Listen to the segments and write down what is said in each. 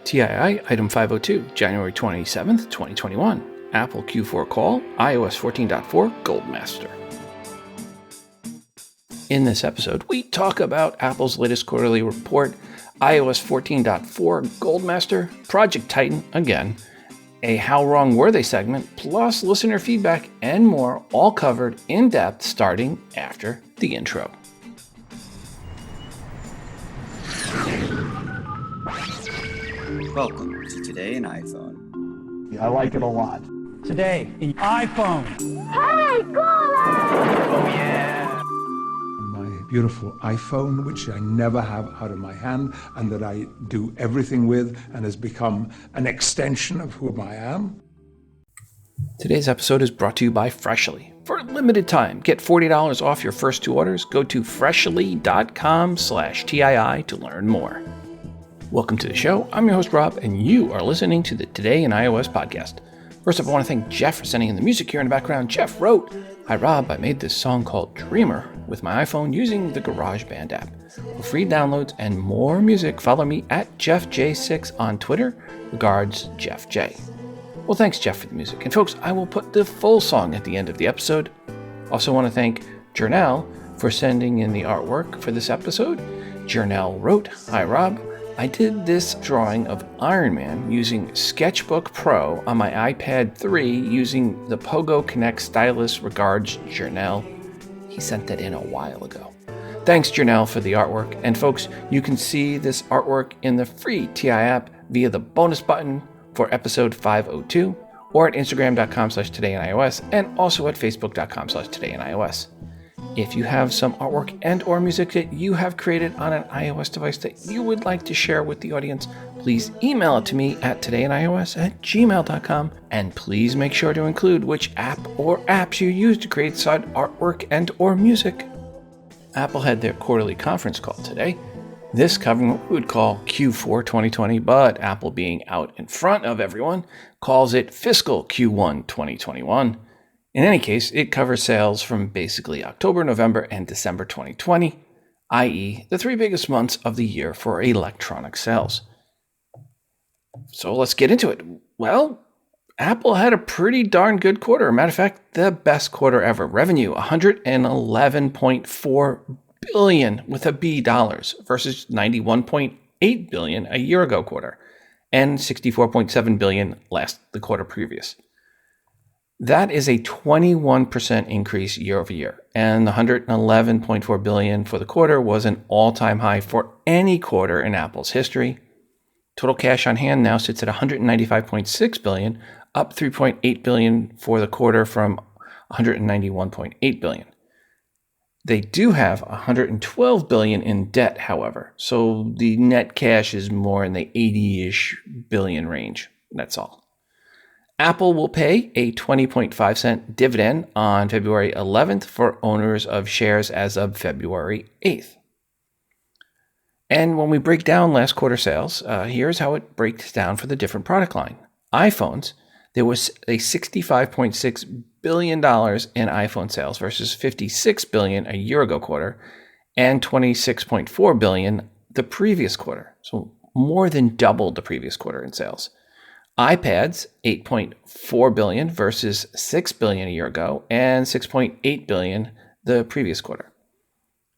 Tii Item 502, January 27th, 2021. Apple Q4 call, iOS 14.4 Goldmaster. In this episode, we talk about Apple's latest quarterly report, iOS 14.4 Goldmaster, Project Titan again, a How Wrong Were They segment, plus listener feedback and more, all covered in depth starting after the intro. Welcome to Today in iPhone. I like it a lot. Today in iPhone. Hey, caller! Oh yeah. My beautiful iPhone, which I never have out of my hand and that I do everything with and has become an extension of who I am. Today's episode is brought to you by Freshly. For a limited time, get $40 off your first two orders. Go to freshly.com/TII to learn more. Welcome to the show. I'm your host, Rob, and you are listening to the Today in iOS podcast. First up, I want to thank Jeff for sending in the music here in the background. Jeff wrote, "Hi, Rob. I made this song called Dreamer with my iPhone using the Garageband app. For free downloads and more music, follow me at JeffJ6 on Twitter. Regards, Jeff J." Well, thanks, Jeff, for the music. And folks, I will put the full song at the end of the episode. Also want to thank Jernell for sending in the artwork for this episode. Jernell wrote, "Hi, Rob. I did this drawing of Iron Man using Sketchbook Pro on my iPad 3 using the Pogo Connect stylus. Regards, Jernell." He sent that in a while ago. Thanks, Jernell, for the artwork. And folks, you can see this artwork in the free Tii app via the bonus button for episode 502 or at instagram.com/todayios and also at facebook.com/todayios. If you have some artwork and or music that you have created on an iOS device that you would like to share with the audience, please email it to me at todayios@gmail.com, and please make sure to include which app or apps you use to create said artwork and or music. Apple had their quarterly conference call today. This covering what we would call Q4 2020, but Apple, being out in front of everyone, calls it fiscal Q1 2021. In any case, it covers sales from basically October, November, and December 2020, i.e. the three biggest months of the year for electronic sales. So let's get into it. Well, Apple had a pretty darn good quarter. Matter of fact, the best quarter ever. Revenue, $111.4 billion with a B dollars versus $91.8 billion a year ago quarter and $64.7 billion the quarter previous. That is a 21% increase year over year, and the $111.4 billion for the quarter was an all-time high for any quarter in Apple's history. Total cash on hand now sits at $195.6 billion, up $3.8 billion for the quarter from $191.8 billion. They do have $112 billion in debt, however, so the net cash is more in the 80-ish billion range. That's all. Apple will pay a 20.5-cent dividend on February 11th for owners of shares as of February 8th. And when we break down last quarter sales, here's how it breaks down for the different product line. iPhones, there was a $65.6 billion in iPhone sales versus $56 billion a year ago quarter and $26.4 billion the previous quarter. So more than doubled the previous quarter in sales. iPads, $8.4 billion versus $6 billion a year ago and $6.8 billion the previous quarter.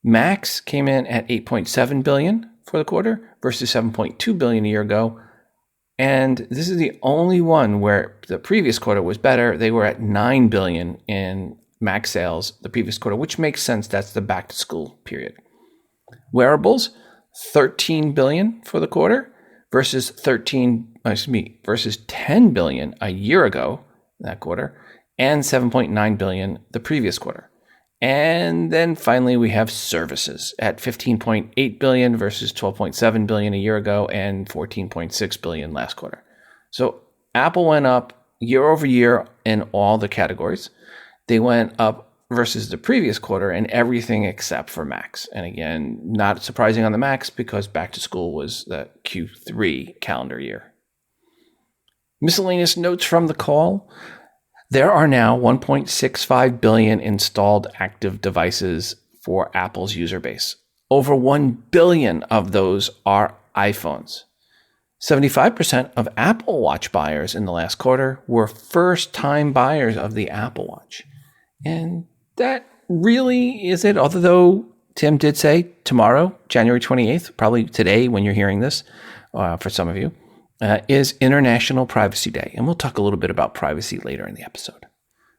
Macs came in at $8.7 billion for the quarter versus $7.2 billion a year ago. And this is the only one where the previous quarter was better. They were at $9 billion in Mac sales the previous quarter, which makes sense. That's the back to school period. Wearables, $13 billion for the quarter versus $10 billion a year ago, that quarter, and $7.9 billion the previous quarter. And then finally, we have services at $15.8 billion versus $12.7 billion a year ago and $14.6 billion last quarter. So Apple went up year over year in all the categories. They went up versus the previous quarter in everything except for Macs. And again, not surprising on the Macs because back to school was the Q3 calendar year. Miscellaneous notes from the call. There are now 1.65 billion installed active devices for Apple's user base. Over 1 billion of those are iPhones. 75% of Apple Watch buyers in the last quarter were first-time buyers of the Apple Watch. And that really is it, although Tim did say tomorrow, January 28th, probably today when you're hearing this, for some of you, is International Privacy Day. And we'll talk a little bit about privacy later in the episode.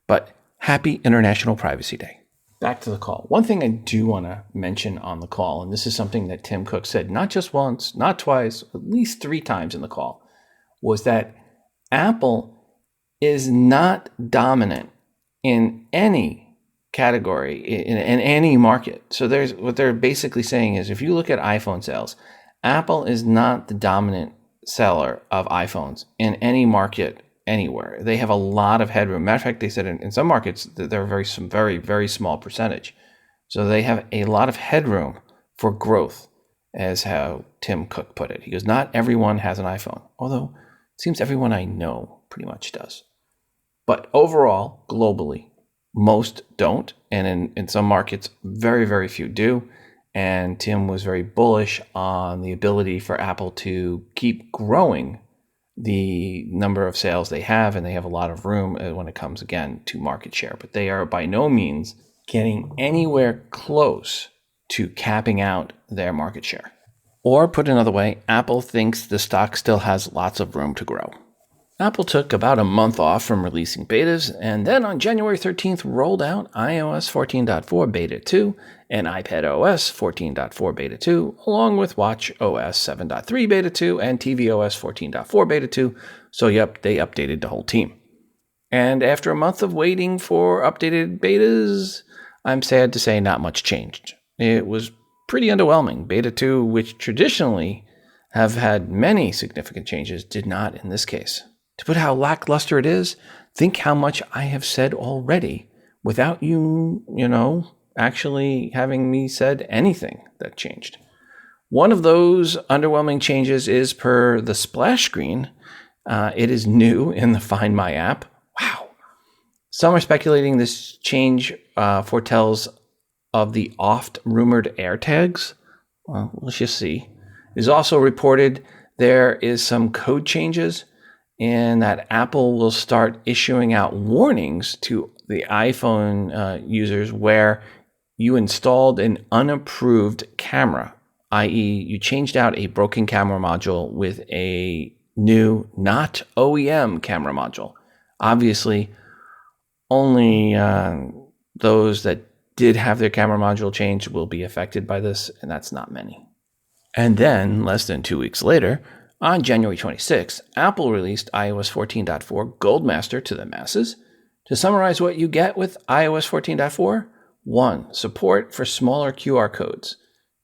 But happy International Privacy Day. Back to the call. One thing I do want to mention on the call, and this is something that Tim Cook said not just once, not twice, at least 3 times in the call, was that Apple is not dominant in any category, in any market. So what they're basically saying is if you look at iPhone sales, Apple is not the dominant seller of iPhones in any market anywhere. They have a lot of headroom. Matter of fact, they said in some markets that they're very, very small percentage. So they have a lot of headroom for growth, as how Tim Cook put it. He goes, not everyone has an iPhone, although it seems everyone I know pretty much does. But overall, globally, most don't. And in some markets, very, very few do. And Tim was very bullish on the ability for Apple to keep growing the number of sales they have, and they have a lot of room when it comes, again, to market share. But they are by no means getting anywhere close to capping out their market share. Or put another way, Apple thinks the stock still has lots of room to grow. Apple took about a month off from releasing betas, and then on January 13th rolled out iOS 14.4 Beta 2 and iPadOS 14.4 Beta 2, along with watchOS 7.3 Beta 2 and tvOS 14.4 Beta 2. So yep, they updated the whole team. And after a month of waiting for updated betas, I'm sad to say not much changed. It was pretty underwhelming. Beta 2, which traditionally have had many significant changes, did not in this case. To put how lackluster it is, think how much I have said already without you actually having me said anything that changed. One of those underwhelming changes is per the splash screen. It is new in the Find My app. Wow. Some are speculating this change foretells of the oft-rumored AirTags. Well, let's just see. It is also reported there is some code changes and that Apple will start issuing out warnings to the iPhone users where you installed an unapproved camera, i.e. you changed out a broken camera module with a new, not OEM camera module. Obviously, only those that did have their camera module changed will be affected by this, and that's not many. And then, less than 2 weeks later, on January 26th, Apple released iOS 14.4 Goldmaster to the masses. To summarize what you get with iOS 14.4, 1. Support for smaller QR codes.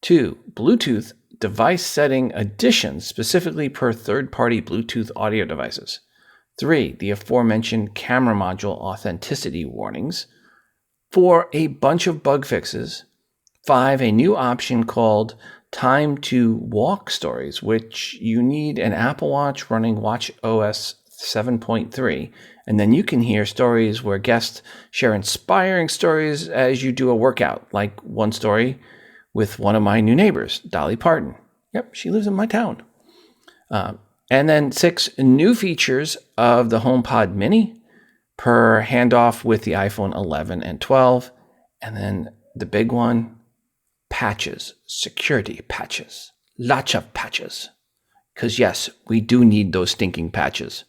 2. Bluetooth device setting additions specifically per third-party Bluetooth audio devices. 3. The aforementioned camera module authenticity warnings. 4. A bunch of bug fixes. 5. A new option called Time to Walk Stories, which you need an Apple Watch running watchOS 7.3, and then you can hear stories where guests share inspiring stories as you do a workout, like one story with one of my new neighbors, Dolly Parton. Yep, she lives in my town. And then 6, new features of the HomePod Mini per handoff with the iPhone 11 and 12. And then the big one, patches, security patches, lots of patches. Because yes, we do need those stinking patches.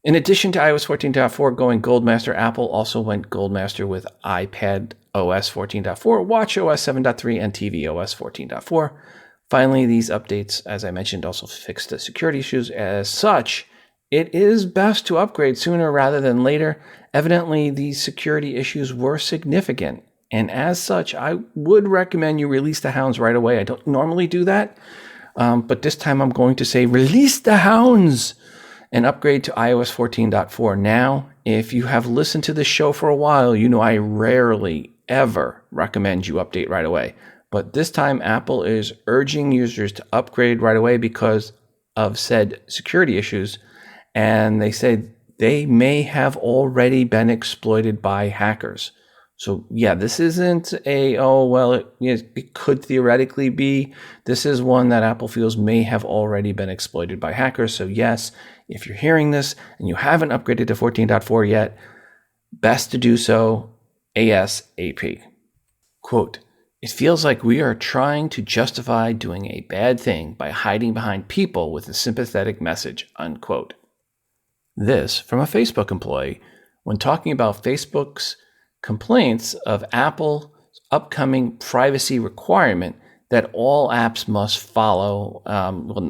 In addition to iOS 14.4 going Goldmaster, Apple also went Goldmaster with iPadOS 14.4, watchOS 7.3, and tvOS 14.4. Finally, these updates, as I mentioned, also fixed the security issues. As such, it is best to upgrade sooner rather than later. Evidently, these security issues were significant. And as such, I would recommend you release the hounds right away. I don't normally do that, but this time I'm going to say release the hounds and upgrade to iOS 14.4 now. If you have listened to this show for a while, you know I rarely ever recommend you update right away. But this time, Apple is urging users to upgrade right away because of said security issues. And they said they may have already been exploited by hackers. So yeah, this isn't it could theoretically be. This is one that Apple feels may have already been exploited by hackers. So yes, if you're hearing this and you haven't upgraded to 14.4 yet, best to do so ASAP. Quote, "It feels like we are trying to justify doing a bad thing by hiding behind people with a sympathetic message," unquote. This from a Facebook employee when talking about Facebook's complaints of Apple's upcoming privacy requirement that all apps must follow,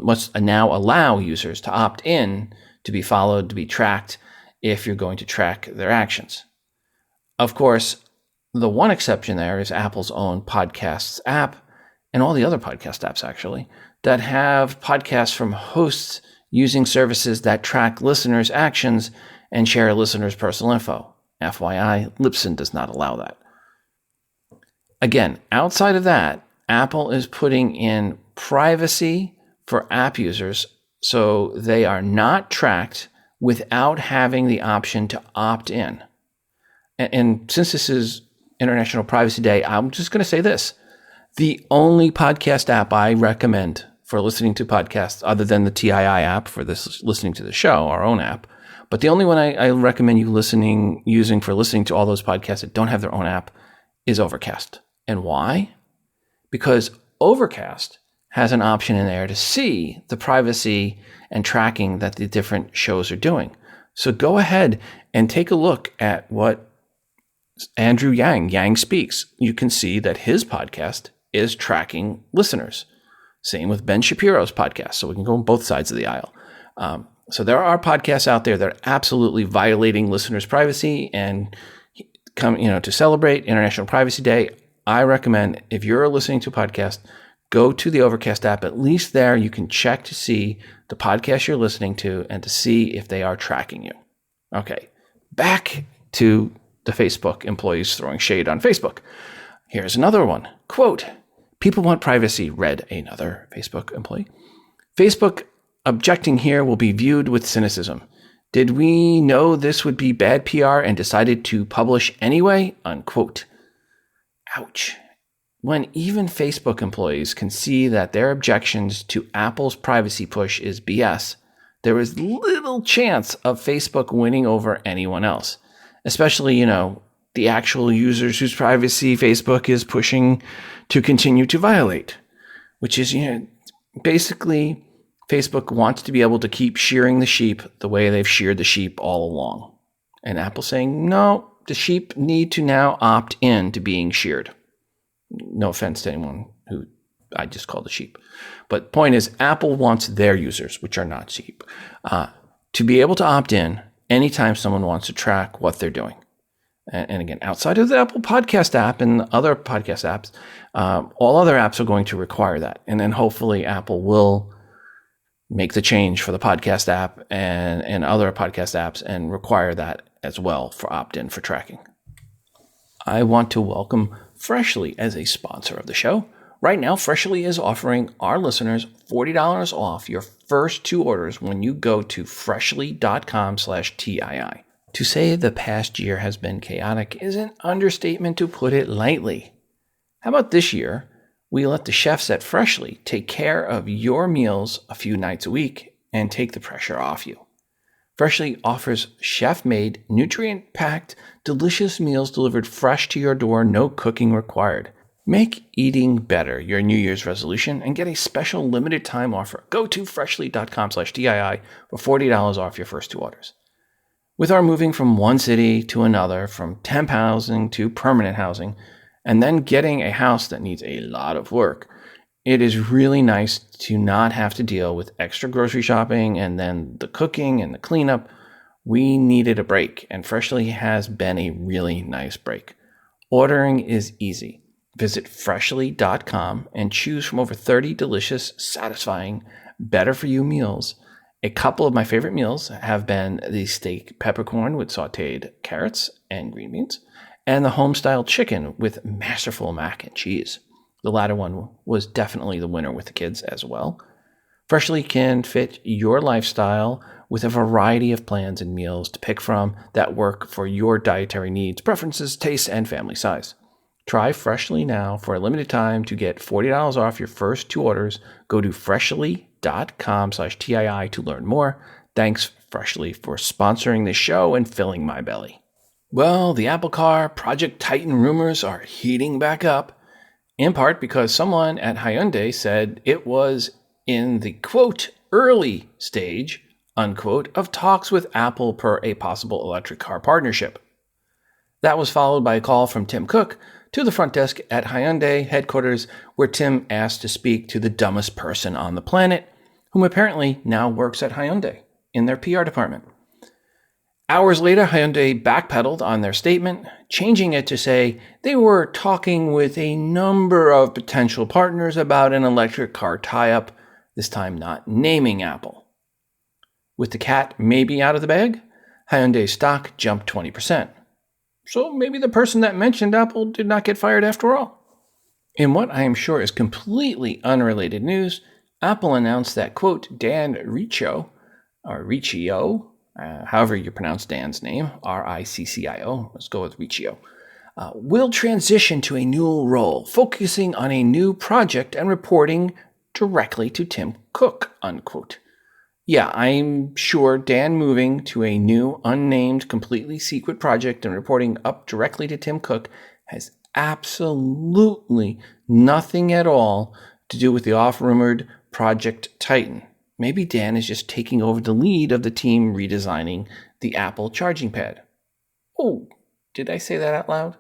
must now allow users to opt in to be followed, to be tracked if you're going to track their actions. Of course, the one exception there is Apple's own Podcasts app and all the other podcast apps, actually, that have podcasts from hosts using services that track listeners' actions and share listeners' personal info. FYI, Libsyn does not allow that. Again, outside of that, Apple is putting in privacy for app users so they are not tracked without having the option to opt in. And since this is International Privacy Day, I'm just going to say this. The only podcast app I recommend for listening to podcasts, other than the Tii app for this listening to the show, our own app, but the only one I recommend you using for listening to all those podcasts that don't have their own app is Overcast. And why? Because Overcast has an option in there to see the privacy and tracking that the different shows are doing. So go ahead and take a look at what Andrew Yang Speaks. You can see that his podcast is tracking listeners. Same with Ben Shapiro's podcast. So we can go on both sides of the aisle. So there are podcasts out there that are absolutely violating listeners' privacy, and to celebrate International Privacy Day, I recommend if you're listening to a podcast, go to the Overcast app. At least there you can check to see the podcast you're listening to and to see if they are tracking you. Okay, back to the Facebook employees throwing shade on Facebook. Here's another one. Quote, "People want privacy," read another Facebook employee. "Facebook objecting here will be viewed with cynicism. Did we know this would be bad PR and decided to publish anyway?" Unquote. Ouch. When even Facebook employees can see that their objections to Apple's privacy push is BS, there is little chance of Facebook winning over anyone else, especially, the actual users whose privacy Facebook is pushing to continue to violate, which is, basically Facebook wants to be able to keep shearing the sheep the way they've sheared the sheep all along. And Apple's saying, no, the sheep need to now opt in to being sheared. No offense to anyone who I just called a sheep. But point is, Apple wants their users, which are not sheep, to be able to opt in anytime someone wants to track what they're doing. And again, outside of the Apple Podcast app and other podcast apps, all other apps are going to require that. And then hopefully Apple will make the change for the podcast app and other podcast apps and require that as well for opt-in for tracking. I want to welcome Freshly as a sponsor of the show. Right now, Freshly is offering our listeners $40 off your first 2 orders when you go to freshly.com/TII. To say the past year has been chaotic is an understatement, to put it lightly. How about this year, we let the chefs at Freshly take care of your meals a few nights a week and take the pressure off you. Freshly offers chef-made, nutrient-packed, delicious meals delivered fresh to your door, no cooking required. Make eating better your New Year's resolution and get a special limited time offer. Go to freshly.com/TII for $40 off your first 2 orders. With our moving from one city to another, from temp housing to permanent housing, and then getting a house that needs a lot of work, it is really nice to not have to deal with extra grocery shopping and then the cooking and the cleanup. We needed a break, and Freshly has been a really nice break. Ordering is easy. Visit freshly.com and choose from over 30 delicious, satisfying, better-for-you meals. A couple of my favorite meals have been the steak peppercorn with sautéed carrots and green beans, and the home-style chicken with masterful mac and cheese. The latter one was definitely the winner with the kids as well. Freshly can fit your lifestyle with a variety of plans and meals to pick from that work for your dietary needs, preferences, tastes, and family size. Try Freshly now for a limited time to get $40 off your first 2 orders. Go to freshly.com/TII to learn more. Thanks, Freshly, for sponsoring this show and filling my belly. Well, the Apple Car Project Titan rumors are heating back up, in part because someone at Hyundai said it was in the, quote, early stage, unquote, of talks with Apple per a possible electric car partnership. That was followed by a call from Tim Cook to the front desk at Hyundai headquarters, where Tim asked to speak to the dumbest person on the planet, whom apparently now works at Hyundai in their PR department. Hours later, Hyundai backpedaled on their statement, changing it to say they were talking with a number of potential partners about an electric car tie-up, this time not naming Apple. With the cat maybe out of the bag, Hyundai's stock jumped 20%. So maybe the person that mentioned Apple did not get fired after all. In what I am sure is completely unrelated news, Apple announced that, quote, Dan Riccio, or Riccio, however you pronounce Dan's name, Riccio, let's go with Riccio, will transition to a new role, focusing on a new project and reporting directly to Tim Cook, unquote. Yeah, I'm sure Dan moving to a new, unnamed, completely secret project and reporting up directly to Tim Cook has absolutely nothing at all to do with the oft-rumored Project Titan. Maybe Dan is just taking over the lead of the team redesigning the Apple charging pad. Oh, did I say that out loud?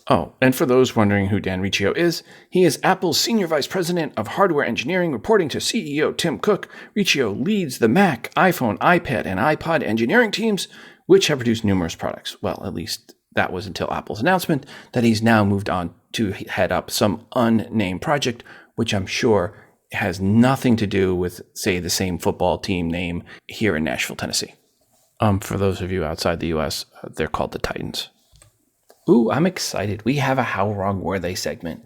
Oh, and for those wondering who Dan Riccio is, he is Apple's Senior Vice President of Hardware Engineering, reporting to CEO Tim Cook. Riccio leads the Mac, iPhone, iPad, and iPod engineering teams, which have produced numerous products. Well, at least that was until Apple's announcement that he's now moved on to head up some unnamed project, which I'm sure has nothing to do with, say, the same football team name here in Nashville, Tennessee. For those of you outside the U.S., they're called the Titans. Ooh, I'm excited. We have a How Wrong Were They segment.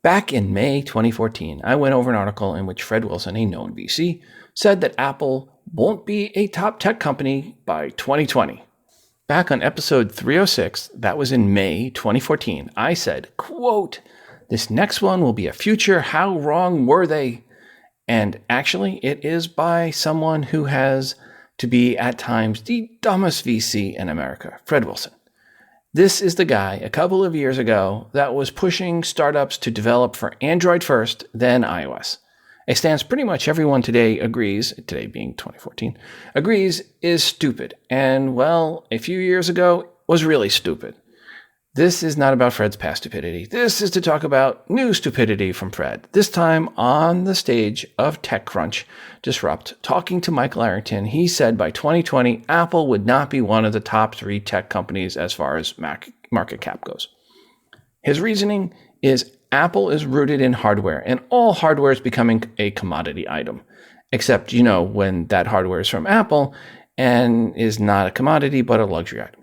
Back in May 2014, I went over an article in which Fred Wilson, a known VC, said that Apple won't be a top tech company by 2020. Back on episode 306, that was in May 2014, I said, quote, this next one will be a future How Wrong Were They? And actually, it is by someone who has to be at times the dumbest VC in America, Fred Wilson. This is the guy a couple of years ago that was pushing startups to develop for Android first, then iOS. A stance pretty much everyone today agrees, today being 2014, agrees is stupid. And well, a few years ago was really stupid. This is not about Fred's past stupidity. This is to talk about new stupidity from Fred. This time on the stage of TechCrunch Disrupt, talking to Michael Arrington, he said by 2020, Apple would not be one of the top 3 tech companies as far as market cap goes. His reasoning is Apple is rooted in hardware, and all hardware is becoming a commodity item. Except, when that hardware is from Apple and is not a commodity, but a luxury item.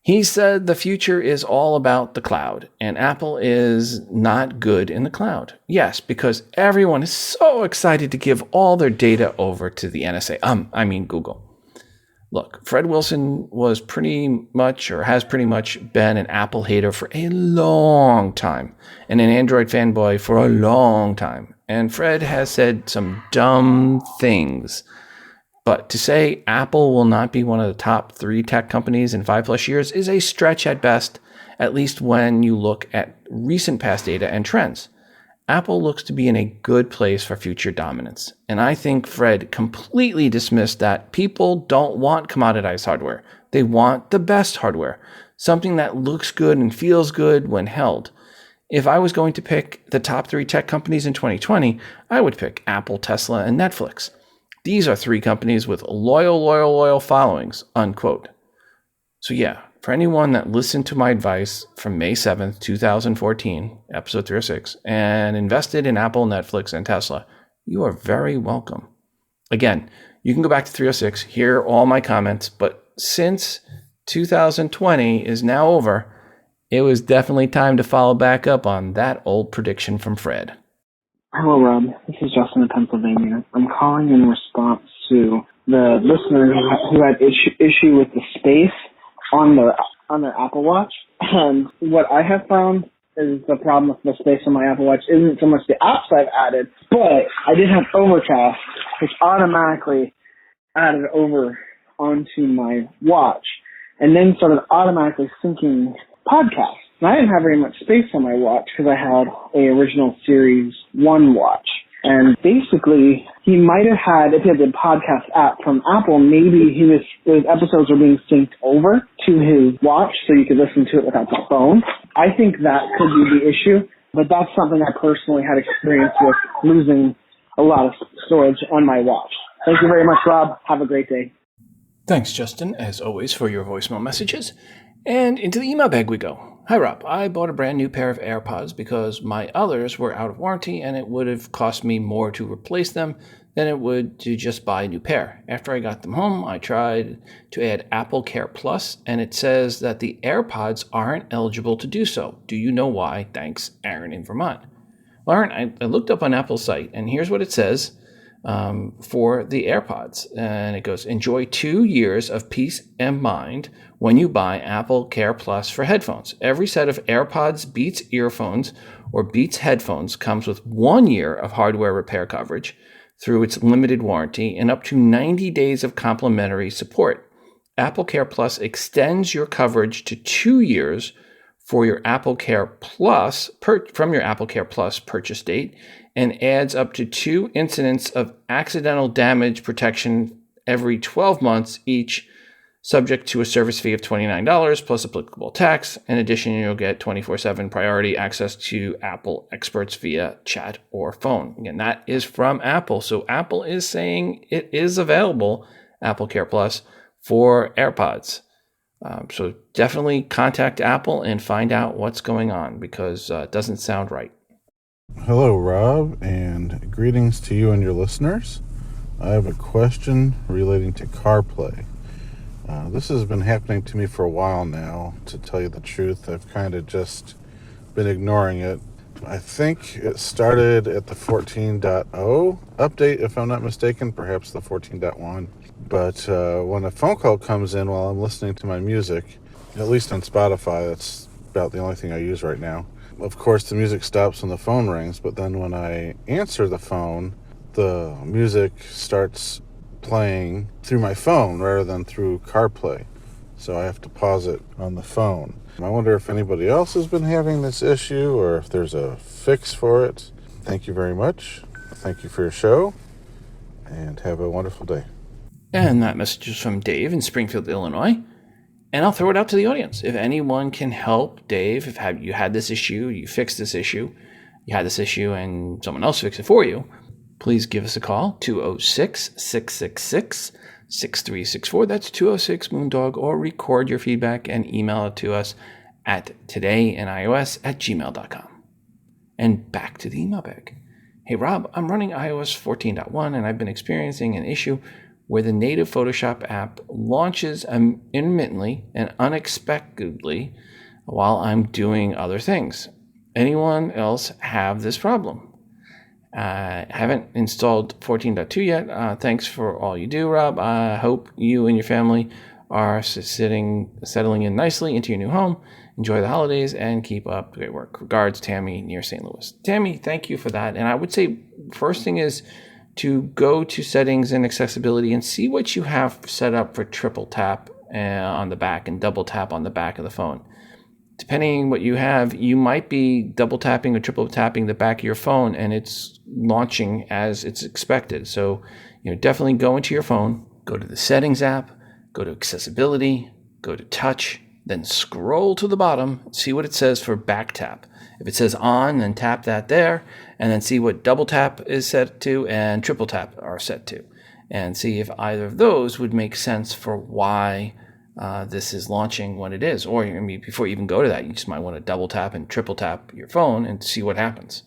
He said the future is all about the cloud, and Apple is not good in the cloud. Yes, because everyone is so excited to give all their data over to the NSA. Google. Look, Fred Wilson was has pretty much been an Apple hater for a long time, and an Android fanboy for a long time. And Fred has said some dumb things. But to say Apple will not be one of the top 3 tech companies in 5+ years is a stretch at best, at least when you look at recent past data and trends. Apple looks to be in a good place for future dominance. And I think Fred completely dismissed that people don't want commoditized hardware. They want the best hardware, something that looks good and feels good when held. If I was going to pick the top 3 tech companies in 2020, I would pick Apple, Tesla, and Netflix. These are 3 companies with loyal followings, unquote. So yeah, for anyone that listened to my advice from May 7th, 2014, episode 306, and invested in Apple, Netflix, and Tesla, you are very welcome. Again, you can go back to 306, hear all my comments, but since 2020 is now over, it was definitely time to follow back up on that old prediction from Fred. Hello, Rob. This is Justin in Pennsylvania. I'm calling in response to the listener who had issue with the space on their Apple Watch. And what I have found is the problem with the space on my Apple Watch isn't so much the apps I've added, but I did have Overcast, which automatically added over onto my watch and then started automatically syncing podcasts. And I didn't have very much space on my watch because I had a original Series 1 watch. And basically, he might have had, if he had the podcast app from Apple, maybe those episodes were being synced over to his watch so you could listen to it without the phone. I think that could be the issue, but that's something I personally had experience with, losing a lot of storage on my watch. Thank you very much, Rob. Have a great day. Thanks, Justin, as always, for your voicemail messages. And into the email bag we go. Hi, Rob. I bought a brand new pair of AirPods because my others were out of warranty and it would have cost me more to replace them than it would to just buy a new pair. After I got them home, I tried to add Apple Care Plus, and it says that the AirPods aren't eligible to do so. Do you know why? Thanks, Aaron in Vermont. Well, Aaron, I looked up on Apple's site, and here's what it says for the AirPods. And it goes, enjoy 2 years of peace and mind when you buy Apple Care Plus for headphones. Every set of AirPods, Beats earphones, or Beats headphones comes with 1 year of hardware repair coverage through its limited warranty and up to 90 days of complimentary support. Apple Care Plus extends your coverage to 2 years for your Apple Care Plus from your Apple Care Plus purchase date and adds up to 2 incidents of accidental damage protection every 12 months each, subject to a service fee of $29 plus applicable tax. In addition, you'll get 24/7 priority access to Apple experts via chat or phone. Again, that is from Apple. So Apple is saying it is available, Apple Care Plus, for AirPods. So definitely contact Apple and find out what's going on because it doesn't sound right. Hello, Rob, and greetings to you and your listeners. I have a question relating to CarPlay. This has been happening to me for a while now, to tell you the truth. I've kind of just been ignoring it. I think it started at the 14.0 update, if I'm not mistaken, perhaps the 14.1. But when a phone call comes in while I'm listening to my music, at least on Spotify, that's about the only thing I use right now. Of course, the music stops when the phone rings, but then when I answer the phone, the music starts playing through my phone rather than through CarPlay. So I have to pause it on the phone. I wonder if anybody else has been having this issue or if there's a fix for it. Thank you very much. Thank you for your show, and have a wonderful day. And that message is from Dave in Springfield, Illinois. And I'll throw it out to the audience. If anyone can help Dave, if you had this issue, you fixed this issue, you had this issue and someone else fixed it for you, please give us a call, 206-666-6364. That's 206-Moondog, or record your feedback and email it to us at todayinios@gmail.com. And back to the email bag. Hey, Rob, I'm running iOS 14.1 and I've been experiencing an issue where the native Photoshop app launches intermittently and unexpectedly while I'm doing other things. Anyone else have this problem? I haven't installed 14.2 yet. Thanks for all you do, Rob. I hope you and your family are settling in nicely into your new home. Enjoy the holidays and keep up the great work. Regards, Tammy, near St. Louis. Tammy, thank you for that. And I would say first thing is to go to settings and accessibility and see what you have set up for triple tap on the back and double tap on the back of the phone. Depending on what you have, you might be double tapping or triple tapping the back of your phone and it's launching as it's expected. So, definitely go into your phone, go to the settings app, go to accessibility, go to touch, then scroll to the bottom, see what it says for back tap. If it says on, then tap that there, and then see what double tap is set to and triple tap are set to, and see if either of those would make sense for why this is launching when it is. Or before you even go to that, you just might want to double tap and triple tap your phone and see what happens.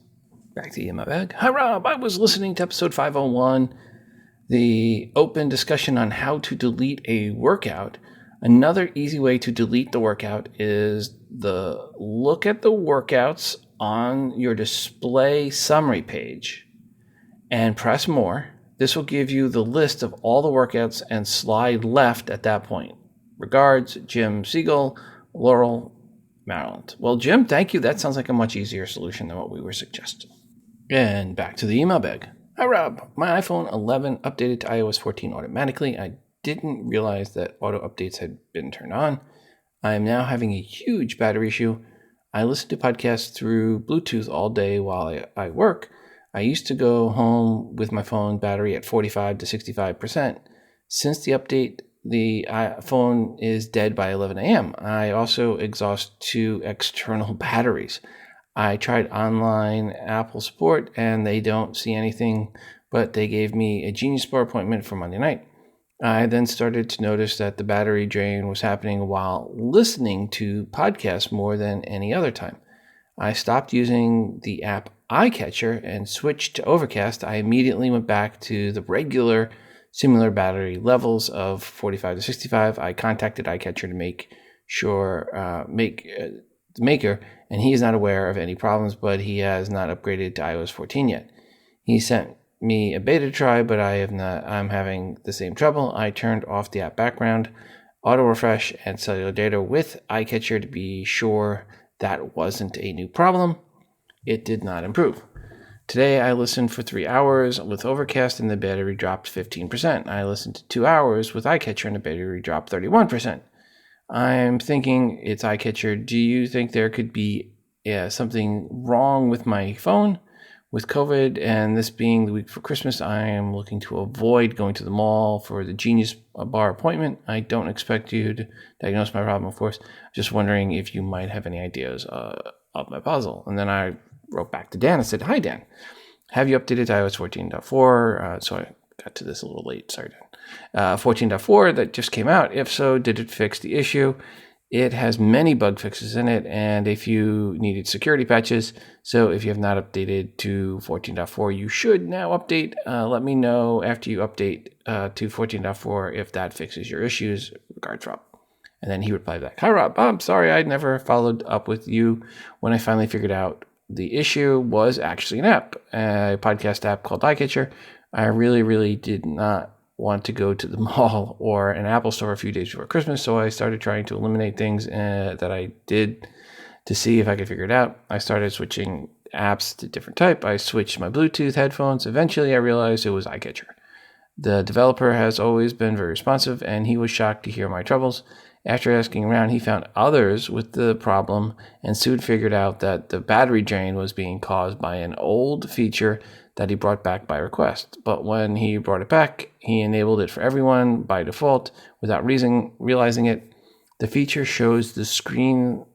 Back to the email bag. Hi, Rob. I was listening to episode 501, the open discussion on how to delete a workout. Another easy way to delete the workout is look at the workouts on your display summary page and press more, This will give you the list of all the workouts and slide left at that point. Regards, Jim Siegel, Laurel, Maryland. Well, Jim, thank you. That sounds like a much easier solution than what we were suggesting. And back to the email bag. Hi, Rob. My iPhone 11 updated to iOS 14 automatically. I didn't realize that auto updates had been turned on. I am now having a huge battery issue. I listen to podcasts through Bluetooth all day while I work. I used to go home with my phone battery at 45 to 65%. Since the update, the phone is dead by 11 a.m. I also exhaust 2 external batteries. I tried online Apple support and they don't see anything, but they gave me a Genius Bar appointment for Monday night. I then started to notice that the battery drain was happening while listening to podcasts more than any other time. I stopped using the app iCatcher and switched to Overcast. I immediately went back to the regular similar battery levels of 45 to 65. I contacted iCatcher to make the maker, and he is not aware of any problems, but he has not upgraded to iOS 14 yet. He sent me a beta to try, but I'm having the same trouble. I turned off the app background, auto refresh, and cellular data with iCatcher to be sure that wasn't a new problem. It did not improve. Today I listened for 3 hours with Overcast and the battery dropped 15%. I listened to 2 hours with iCatcher and the battery dropped 31%. I'm thinking it's iCatcher. Do you think there could be something wrong with my phone? With COVID and this being the week for Christmas, I am looking to avoid going to the mall for the Genius Bar appointment. I don't expect you to diagnose my problem, of course. Just wondering if you might have any ideas of my puzzle. And then I wrote back to Dan and said, "Hi, Dan. Have you updated to iOS 14.4? So I got to this a little late. Sorry, Dan. 14.4 that just came out. If so, did it fix the issue? It has many bug fixes in it and a few needed security patches. So if you have not updated to 14.4, you should now update. Let me know after you update to 14.4 if that fixes your issues. Regards, Rob." And then he replied back, "Hi, Rob. I'm sorry I never followed up with you when I finally figured out the issue was actually an app, a podcast app called iCatcher. I really did not want to go to the mall or an Apple store a few days before Christmas, so I started trying to eliminate things that I did to see if I could figure it out. I started switching apps to different type. I switched my Bluetooth headphones. Eventually, I realized it was iCatcher. The developer has always been very responsive, and he was shocked to hear my troubles. After asking around, he found others with the problem and soon figured out that the battery drain was being caused by an old feature that he brought back by request. But when he brought it back, he enabled it for everyone by default without realizing it. The feature shows the screen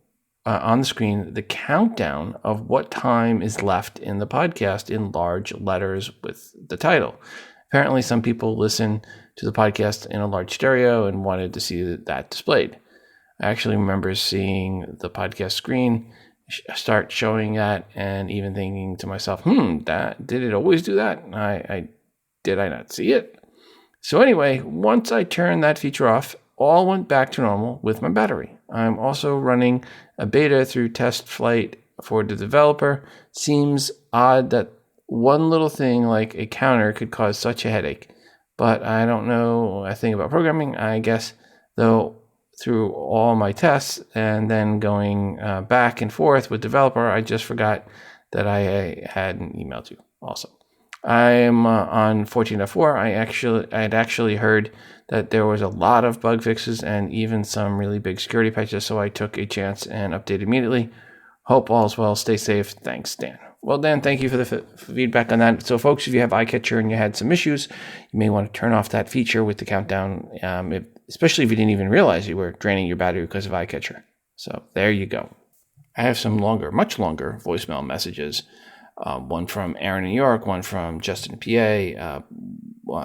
on the screen the countdown of what time is left in the podcast in large letters with the title. Apparently, some people listen to the podcast in a large stereo and wanted to see that displayed. I actually remember seeing the podcast screen start showing that and even thinking to myself, that did it always do that? Did I not see it? So anyway, once I turned that feature off, all went back to normal with my battery. I'm also running a beta through test flight for the developer. Seems odd that one little thing like a counter could cause such a headache, but I don't know a thing about programming. I guess, though, through all my tests and then going back and forth with developer, I just forgot that I hadn't emailed you also. I'm on 14.4. I had actually heard that there was a lot of bug fixes and even some really big security patches, so I took a chance and updated immediately. Hope all's well. Stay safe. Thanks, Dan. Well, Dan, thank you for the feedback on that. So, folks, if you have iCatcher and you had some issues, you may want to turn off that feature with the countdown, especially if you didn't even realize you were draining your battery because of iCatcher. So, there you go. I have some much longer voicemail messages. One from Aaron in New York, one from Justin in PA.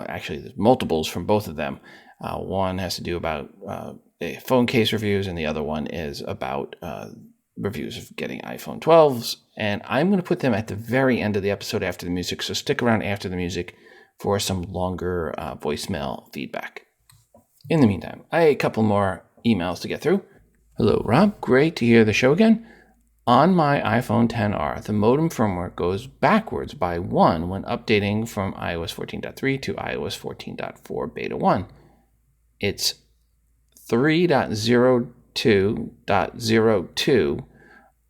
Actually, there's multiples from both of them. One has to do about phone case reviews, and the other one is about reviews of getting iPhone 12s. And I'm going to put them at the very end of the episode after the music. So stick around after the music for some longer voicemail feedback. In the meantime, I have a couple more emails to get through. Hello, Rob. Great to hear the show again. On my iPhone XR, the modem firmware goes backwards by 1 when updating from iOS 14.3 to iOS 14.4 Beta 1. It's 3.02.02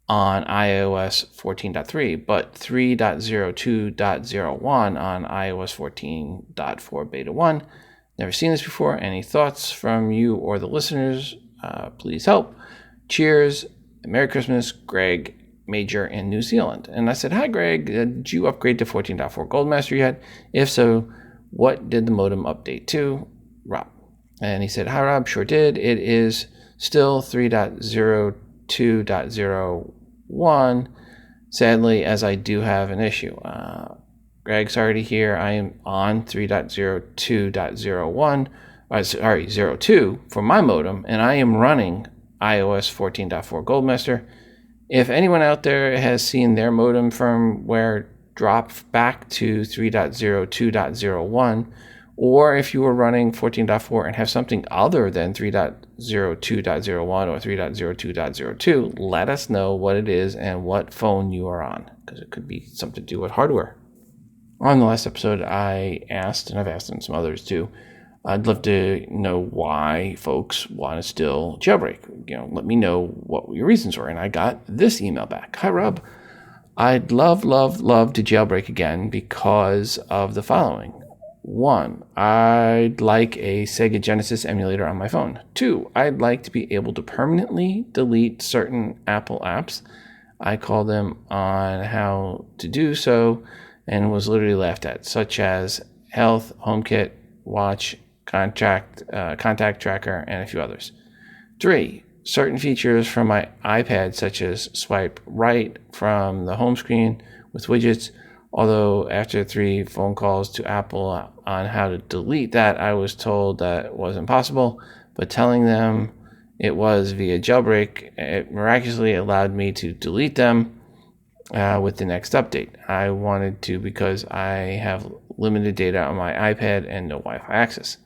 on iOS 14.3, but 3.02.01 on iOS 14.4 Beta 1. Never seen this before. Any thoughts from you or the listeners? Please help. Cheers. Merry Christmas, Greg, Major in New Zealand. And I said, hi, Greg. Did you upgrade to 14.4 Goldmaster yet? If so, what did the modem update to? Rob. And he said, hi, Rob. Sure did. It is still 3.02.01. Sadly, as I do have an issue. Greg, sorry to hear. I am on 3.02.01. 02 for my modem, and I am running iOS 14.4 Goldmaster. If anyone out there has seen their modem firmware drop back to 3.02.01, or if you were running 14.4 and have something other than 3.02.01 or 3.02.02, let us know what it is and what phone you are on, because it could be something to do with hardware. On the last episode, I asked, and I've asked and some others too, I'd love to know why folks want to still jailbreak. Let me know what your reasons were. And I got this email back. Hi, Rob. I'd love to jailbreak again because of the following. 1, I'd like a Sega Genesis emulator on my phone. 2, I'd like to be able to permanently delete certain Apple apps. I called them on how to do so and was literally laughed at, such as Health, HomeKit, Watch, Contact Tracker, and a few others. 3, certain features from my iPad, such as swipe right from the home screen with widgets, although after 3 phone calls to Apple on how to delete that, I was told that it wasn't possible, but telling them it was via jailbreak, it miraculously allowed me to delete them with the next update. I wanted to because I have limited data on my iPad and no Wi-Fi access.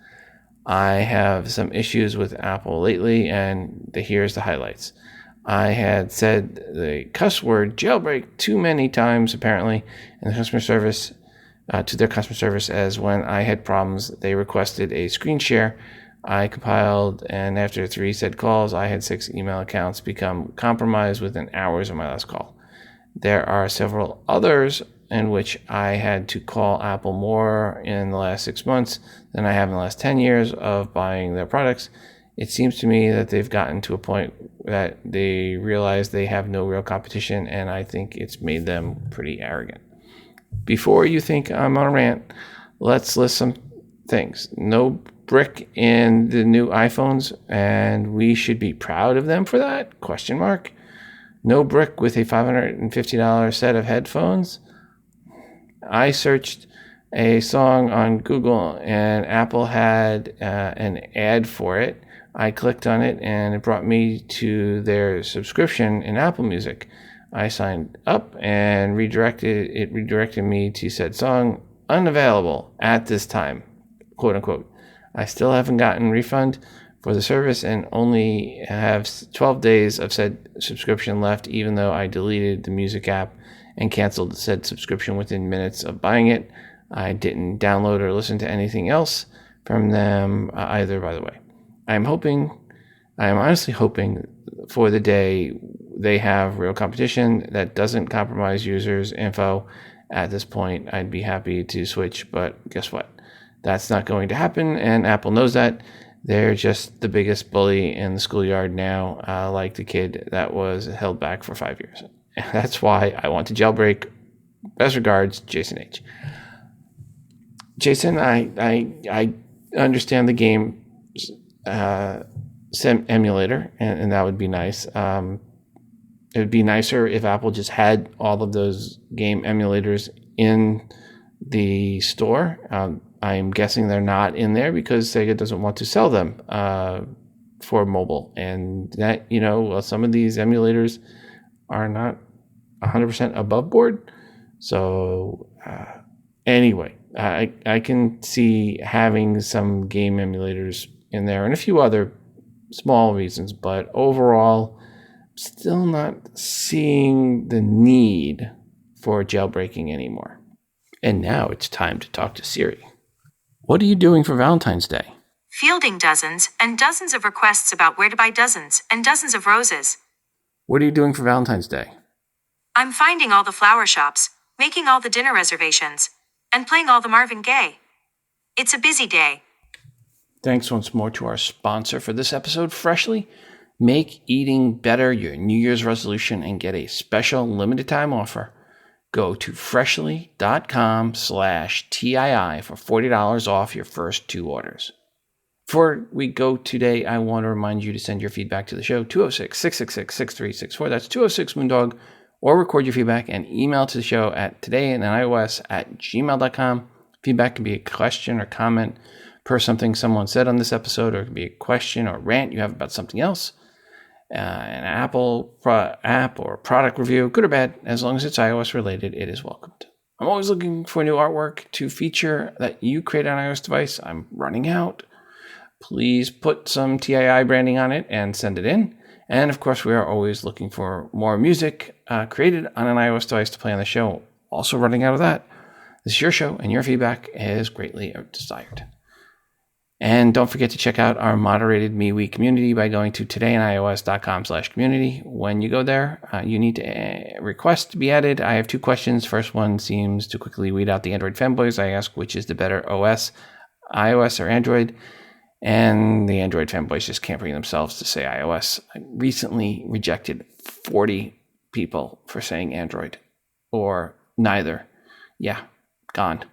I have some issues with Apple lately, and here's the highlights. I had said the cuss word jailbreak too many times, apparently, in the customer service, to their customer service, as when I had problems, they requested a screen share. I compiled, and after 3 said calls, I had 6 email accounts become compromised within hours of my last call. There are several others in which I had to call Apple more in the last 6 months than I have in the last 10 years of buying their products. It seems to me that they've gotten to a point that they realize they have no real competition, and I think it's made them pretty arrogant. Before you think I'm on a rant, let's list some things. No brick in the new iPhones, and we should be proud of them for that? ? No brick with a $550 set of headphones. I searched a song on Google and Apple had an ad for it. I clicked on it and it brought me to their subscription in Apple Music. I signed up and redirected me to said song, unavailable at this time, quote unquote. I still haven't gotten refund for the service and only have 12 days of said subscription left, even though I deleted the music app and canceled said subscription within minutes of buying it. I didn't download or listen to anything else from them either, by the way. I am honestly hoping for the day they have real competition that doesn't compromise users' info. At this point, I'd be happy to switch, but guess what? That's not going to happen, and Apple knows that. They're just the biggest bully in the schoolyard now, like the kid that was held back for 5 years. That's why I want to jailbreak. Best regards, Jason H. Jason, I understand the game emulator, and that would be nice. It would be nicer if Apple just had all of those game emulators in the store. I'm guessing they're not in there because Sega doesn't want to sell them for mobile. And that, some of these emulators are not 100% above board. So anyway, I can see having some game emulators in there and a few other small reasons. But overall, still not seeing the need for jailbreaking anymore. And now it's time to talk to Siri. What are you doing for Valentine's Day? Fielding dozens and dozens of requests about where to buy dozens and dozens of roses. What are you doing for Valentine's Day? I'm finding all the flower shops, making all the dinner reservations, and playing all the Marvin Gaye. It's a busy day. Thanks once more to our sponsor for this episode, Freshly. Make eating better your New Year's resolution and get a special limited time offer. Go to freshly.com/TII for $40 off your first 2 orders. Before we go today, I want to remind you to send your feedback to the show, 206-666-6364. That's 206-Moondog. Or record your feedback and email to the show at todayinios@gmail.com. Feedback can be a question or comment per something someone said on this episode, or it can be a question or rant you have about something else. An Apple app or product review, good or bad, as long as it's iOS related, it is welcomed. I'm always looking for new artwork to feature that you create on an iOS device. I'm running out. Please put some TII branding on it and send it in. And of course, we are always looking for more music created on an iOS device to play on the show. Also running out of that. This is your show, and your feedback is greatly desired. And don't forget to check out our moderated MeWe community by going to todayinios.com/community. When you go there, you need to request to be added. I have 2 questions. First one seems to quickly weed out the Android fanboys. I ask which is the better OS, iOS or Android. And the Android fanboys just can't bring themselves to say iOS. I recently rejected 40 people for saying Android or neither. Yeah, gone.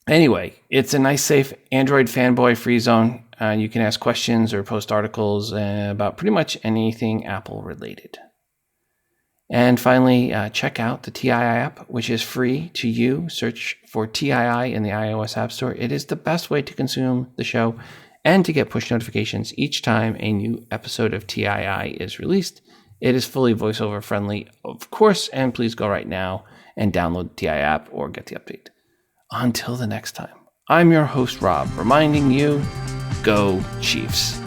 Anyway, it's a nice, safe Android fanboy free zone. You can ask questions or post articles about pretty much anything Apple related. And finally, check out the Tii app, which is free to you. Search for Tii in the iOS App Store. It is the best way to consume the show and to get push notifications each time a new episode of Tii is released. It is fully voiceover friendly, of course, and please go right now and download the Tii app or get the update. Until the next time, I'm your host, Rob, reminding you, go Chiefs.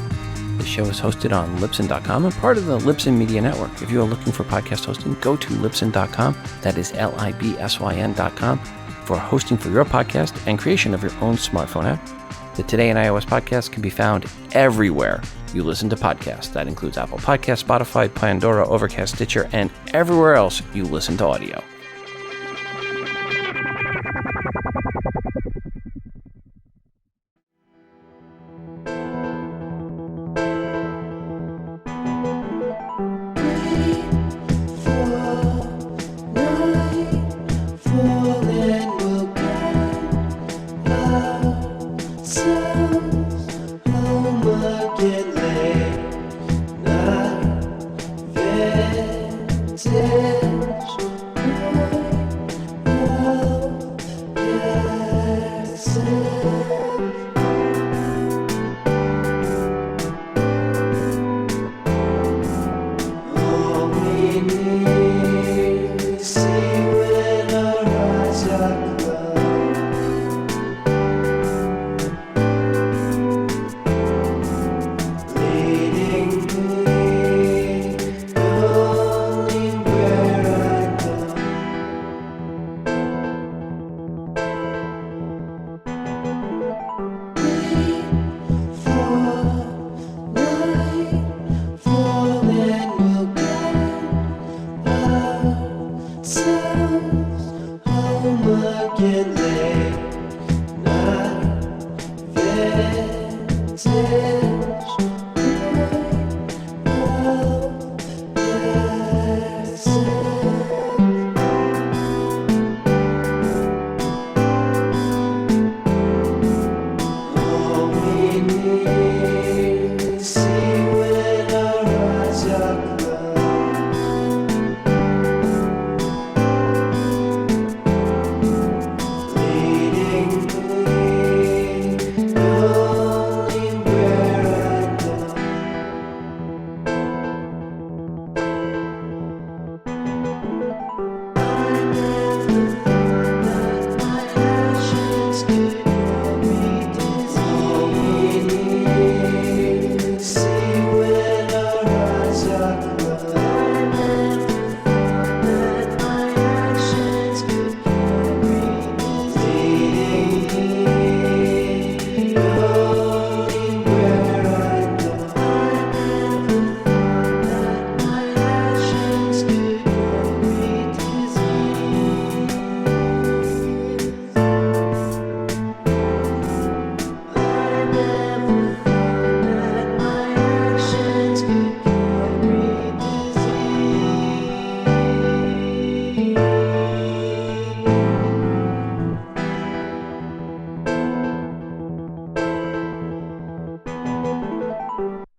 The show is hosted on Libsyn.com and part of the Libsyn Media Network. If you are looking for podcast hosting, go to Libsyn.com. That is Libsyn.com for hosting for your podcast and creation of your own smartphone app. The Today in iOS podcast can be found everywhere you listen to podcasts. That includes Apple Podcasts, Spotify, Pandora, Overcast, Stitcher, and everywhere else you listen to audio.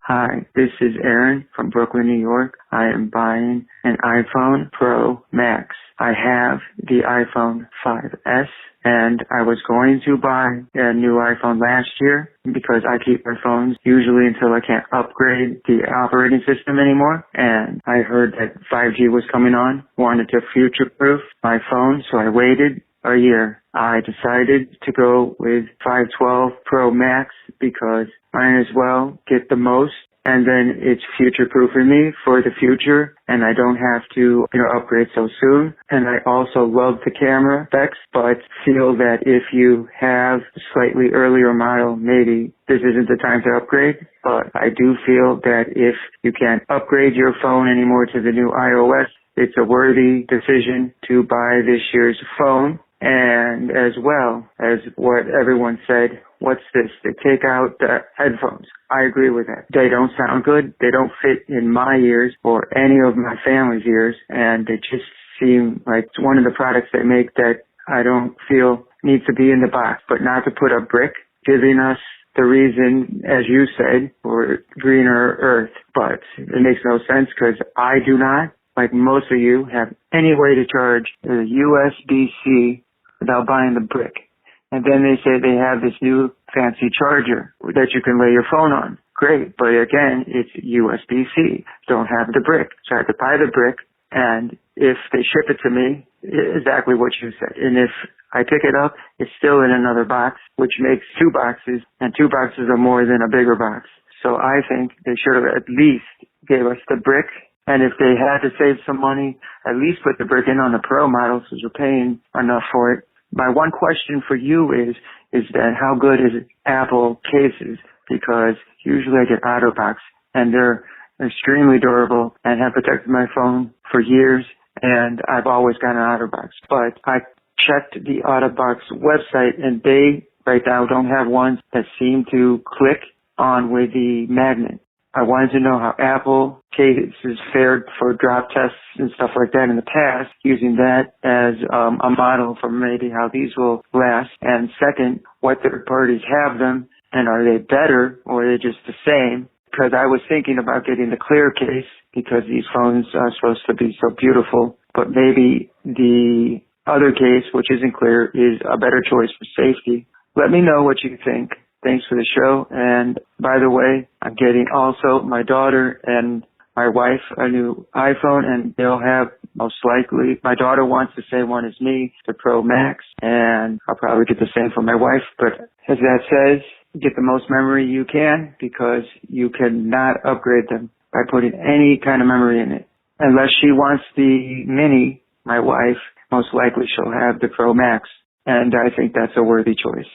Hi, this is Aaron from Brooklyn, New York. I am buying an iPhone Pro Max. I have the iPhone 5S, and I was going to buy a new iPhone last year because I keep my phones usually until I can't upgrade the operating system anymore. And I heard that 5G was coming on, wanted to future-proof my phone, so I waited a year. I decided to go with 512 Pro Max because might as well get the most, and then it's future-proofing me for the future, and I don't have to, upgrade so soon. And I also love the camera specs, but feel that if you have a slightly earlier model, maybe this isn't the time to upgrade. But I do feel that if you can't upgrade your phone anymore to the new iOS, it's a worthy decision to buy this year's phone. And as well as what everyone said, what's this? They take out the headphones. I agree with that. They don't sound good. They don't fit in my ears or any of my family's ears. And they just seem like one of the products they make that I don't feel needs to be in the box, but not to put a brick, giving us the reason, as you said, for greener earth. But it makes no sense because I do not, like most of you, have any way to charge a USB-C without buying the brick. And then they say they have this new fancy charger that you can lay your phone on. Great, but again, it's USB-C. Don't have the brick. So I have to buy the brick, and if they ship it to me, exactly what you said. And if I pick it up, it's still in another box, which makes 2 boxes, and 2 boxes are more than a bigger box. So I think they should have at least gave us the brick. And if they had to save some money, at least put the brick in on the Pro model since we're paying enough for it. My one question for you is that how good is Apple cases? Because usually I get OtterBox, and they're extremely durable and have protected my phone for years, and I've always gotten an OtterBox. But I checked the OtterBox website, and they right now don't have ones that seem to click on with the magnet. I wanted to know how Apple cases fared for drop tests and stuff like that in the past, using that as a model for maybe how these will last. And second, what third parties have them, and are they better or are they just the same? Because I was thinking about getting the clear case because these phones are supposed to be so beautiful, but maybe the other case, which isn't clear, is a better choice for safety. Let me know what you think. Thanks for the show. And by the way, I'm getting also my daughter and my wife a new iPhone, and they'll have most likely, my daughter wants the same one as me, the Pro Max, and I'll probably get the same for my wife. But as that says, get the most memory you can because you cannot upgrade them by putting any kind of memory in it. Unless she wants the Mini, my wife, most likely she'll have the Pro Max. And I think that's a worthy choice.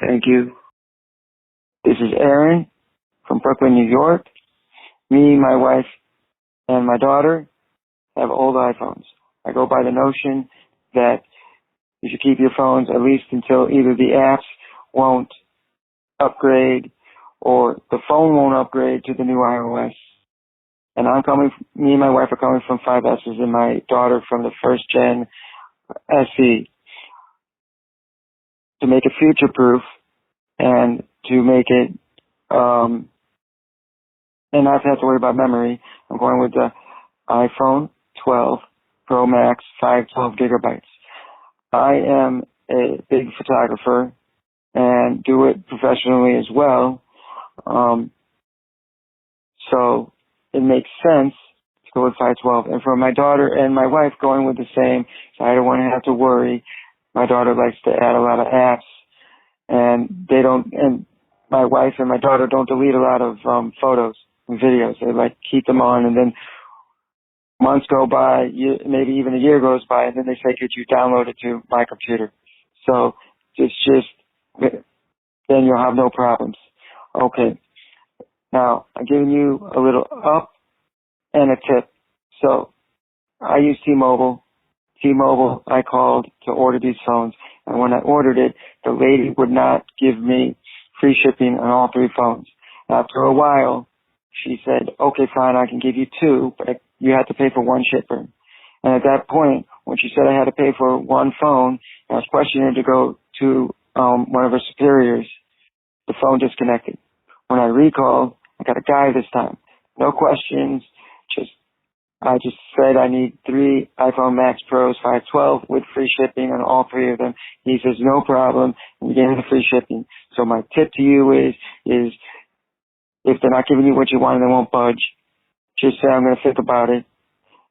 Thank you. This is Aaron from Brooklyn, New York. Me, my wife, and my daughter have old iPhones. I go by the notion that you should keep your phones at least until either the apps won't upgrade or the phone won't upgrade to the new iOS. And me and my wife are coming from 5Ss and my daughter from the first gen SE to make it future-proof and to make it, and not have to worry about memory. I'm going with the iPhone 12 Pro Max 512 gigabytes. I am a big photographer and do it professionally as well. So it makes sense to go with 512. And for my daughter and my wife going with the same, so I don't want to have to worry. My daughter likes to add a lot of apps, and my wife and my daughter don't delete a lot of photos and videos. They keep them on, and then months go by, maybe even a year goes by, and then they say, could you download it to my computer? So then you'll have no problems. Okay. Now, I'm giving you a little up and a tip. So I use T-Mobile. T-Mobile, I called to order these phones, and when I ordered it, the lady would not give me free shipping on all 3 phones. After a while, she said, okay, fine, I can give you 2, but you have to pay for 1 shipper. And at that point, when she said I had to pay for 1 phone, I was questioning her to go to one of her superiors. The phone disconnected. When I recalled, I got a guy this time. No questions. I just said I need 3 iPhone Max Pros 512 with free shipping on all 3 of them. He says no problem, and we gave him the free shipping. So my tip to you is if they're not giving you what you want and they won't budge, just say I'm going to think about it,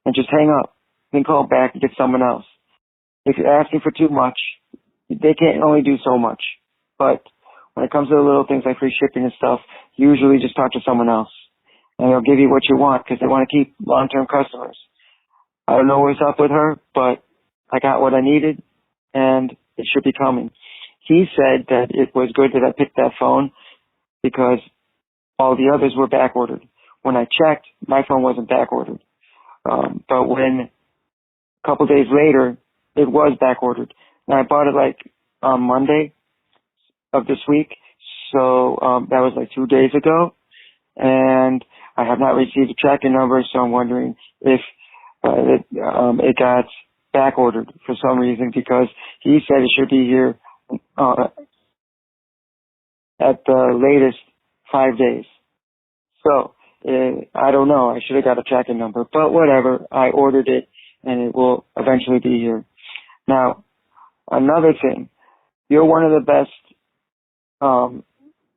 and just hang up. Then call back and get someone else. If you're asking for too much, they can only do so much. But when it comes to the little things like free shipping and stuff, usually just talk to someone else. And they'll give you what you want because they want to keep long-term customers. I don't know what's up with her, but I got what I needed, and it should be coming. He said that it was good that I picked that phone because all the others were back-ordered. When I checked, my phone wasn't back-ordered. But when a couple days later, it was back-ordered. And I bought it like on Monday of this week, so that was like 2 days ago. And I have not received a tracking number, so I'm wondering if it got back ordered for some reason because he said it should be here at the latest 5 days. So I don't know. I should have got a tracking number, but whatever. I ordered it, and it will eventually be here. Now, another thing, you're one of the best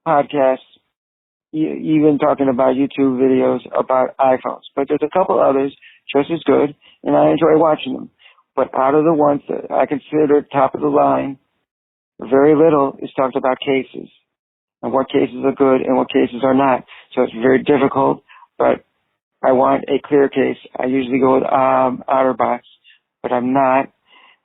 podcasts. Even talking about YouTube videos about iPhones. But there's a couple others just as good, and I enjoy watching them. But out of the ones that I consider top of the line, very little is talked about cases, and what cases are good and what cases are not. So it's very difficult, but I want a clear case. I usually go with OtterBox, but I'm not.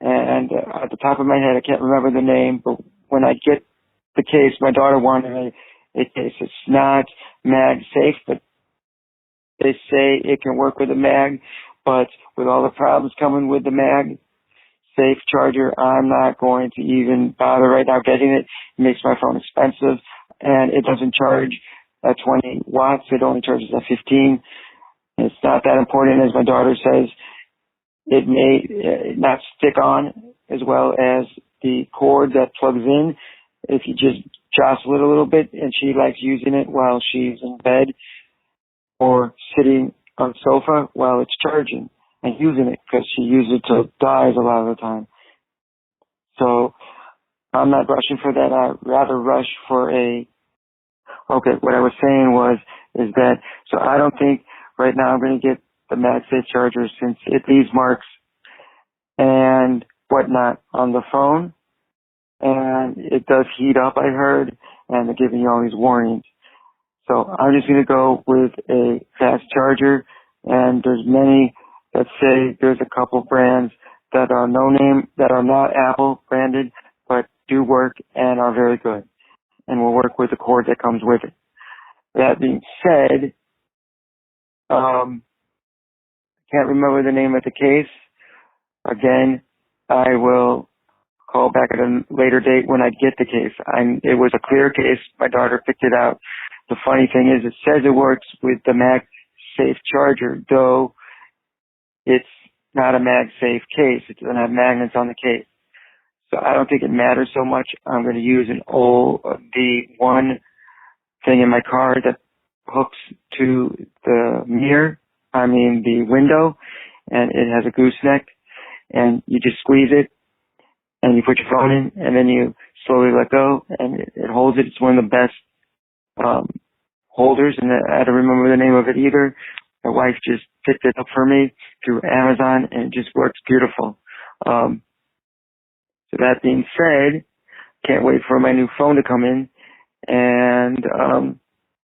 And at the top of my head, I can't remember the name, but when I get the case, my daughter wanted a case. It's not mag safe, but they say it can work with a mag, but with all the problems coming with the mag safe charger, I'm not going to even bother right now getting it. It makes my phone expensive, and it doesn't charge at 20 watts. It only charges at 15. It's not that important, as my daughter says. It may not stick on as well as the cord that plugs in if you just jostle it a little bit, and she likes using it while she's in bed or sitting on the sofa while it's charging and using it because she uses it till it dies a lot of the time. So I'm not rushing for that. I'd rather rush for what I was saying is that, so I don't think right now I'm going to get the MagSafe charger since it leaves marks and whatnot on the phone. And it does heat up, I heard, and they're giving you all these warnings. So I'm just going to go with a fast charger, and there's many that say there's a couple brands that are no name, that are not Apple branded, but do work and are very good, and will work with the cord that comes with it. That being said, can't remember the name of the case. Again, I will call back at a later date when I get the case. It was a clear case. My daughter picked it out. The funny thing is it says it works with the MagSafe charger, though it's not a MagSafe case. It doesn't have magnets on the case. So I don't think it matters so much. I'm going to use the one thing in my car that hooks to the the window, and it has a gooseneck, and you just squeeze it, and you put your phone in, and then you slowly let go, and it holds it. It's one of the best holders, and I don't remember the name of it either. My wife just picked it up for me through Amazon, and it just works beautiful. So that being said, can't wait for my new phone to come in, and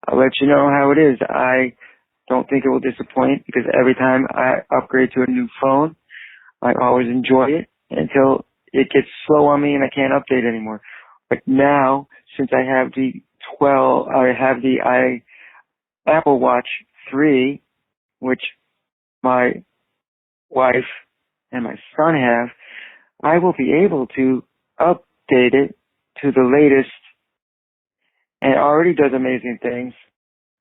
I'll let you know how it is. I don't think it will disappoint because every time I upgrade to a new phone, I always enjoy it until it gets slow on me and I can't update anymore. But now, since I have the Apple Watch 3, which my wife and my son have, I will be able to update it to the latest, and it already does amazing things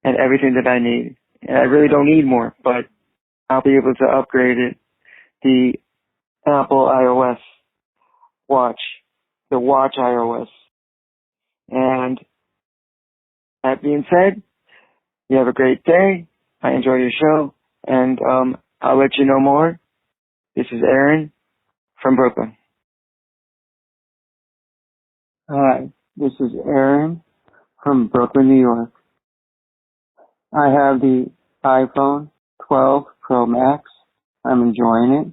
and everything that I need. And I really don't need more, but I'll be able to upgrade it. The Apple iOS watch, the Watch iOS. And that being said, You have a great day. I enjoy your show, and I'll let you know more. This is Aaron from Brooklyn. Hi, this is Aaron from Brooklyn, New York. I have the iPhone 12 Pro Max. I'm enjoying it.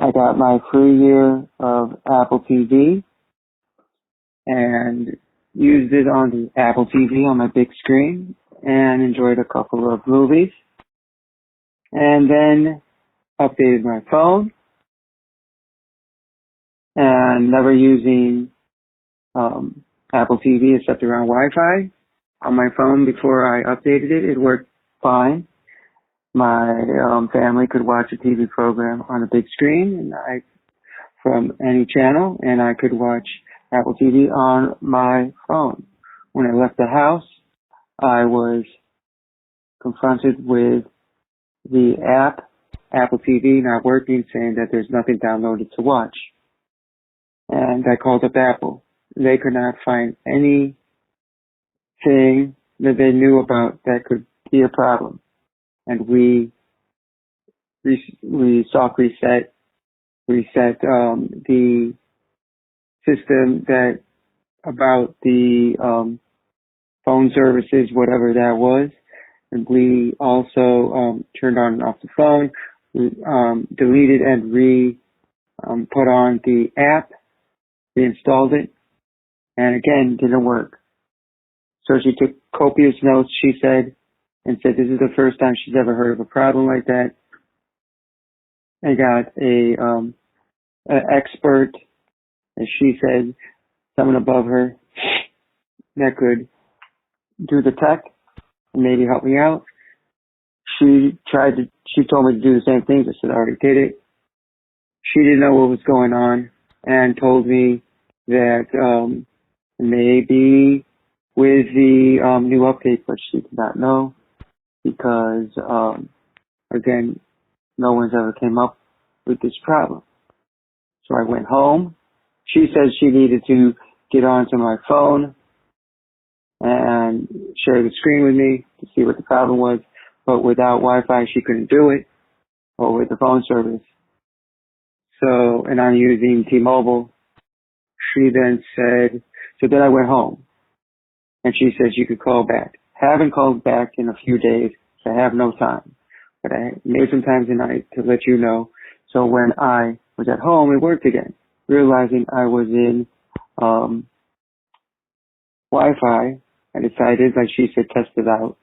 I got my free year of Apple TV and used it on the Apple TV on my big screen and enjoyed a couple of movies. And then updated my phone and never using Apple TV except around Wi-Fi on my phone before I updated it. It worked fine. My family could watch a TV program on a big screen and from any channel, and I could watch Apple TV on my phone. When I left the house, I was confronted with the app, Apple TV, not working, saying that there's nothing downloaded to watch. And I called up Apple. They could not find anything that they knew about that could be a problem. And we soft reset the system that about the phone services, whatever that was. And we also turned on and off the phone. We deleted and put on the app, reinstalled it, and again, didn't work. So she took copious notes, she said, and said this is the first time she's ever heard of a problem like that. I got an expert, as she said, someone above her that could do the tech and maybe help me out. She told me to do the same things. I said I already did it. She didn't know what was going on and told me that maybe with the new update, but she did not know because, again, no one's ever came up with this problem. So I went home. She said she needed to get onto my phone and share the screen with me to see what the problem was. But without Wi-Fi, she couldn't do it, or with the phone service. So, and I'm using T-Mobile. She then said, so then I went home. And she said she could call back. Haven't called back in a few days, so I have no time. But I made some time tonight to let you know. So when I was at home, it worked again. Realizing I was in Wi-Fi, I decided, like she said, test it out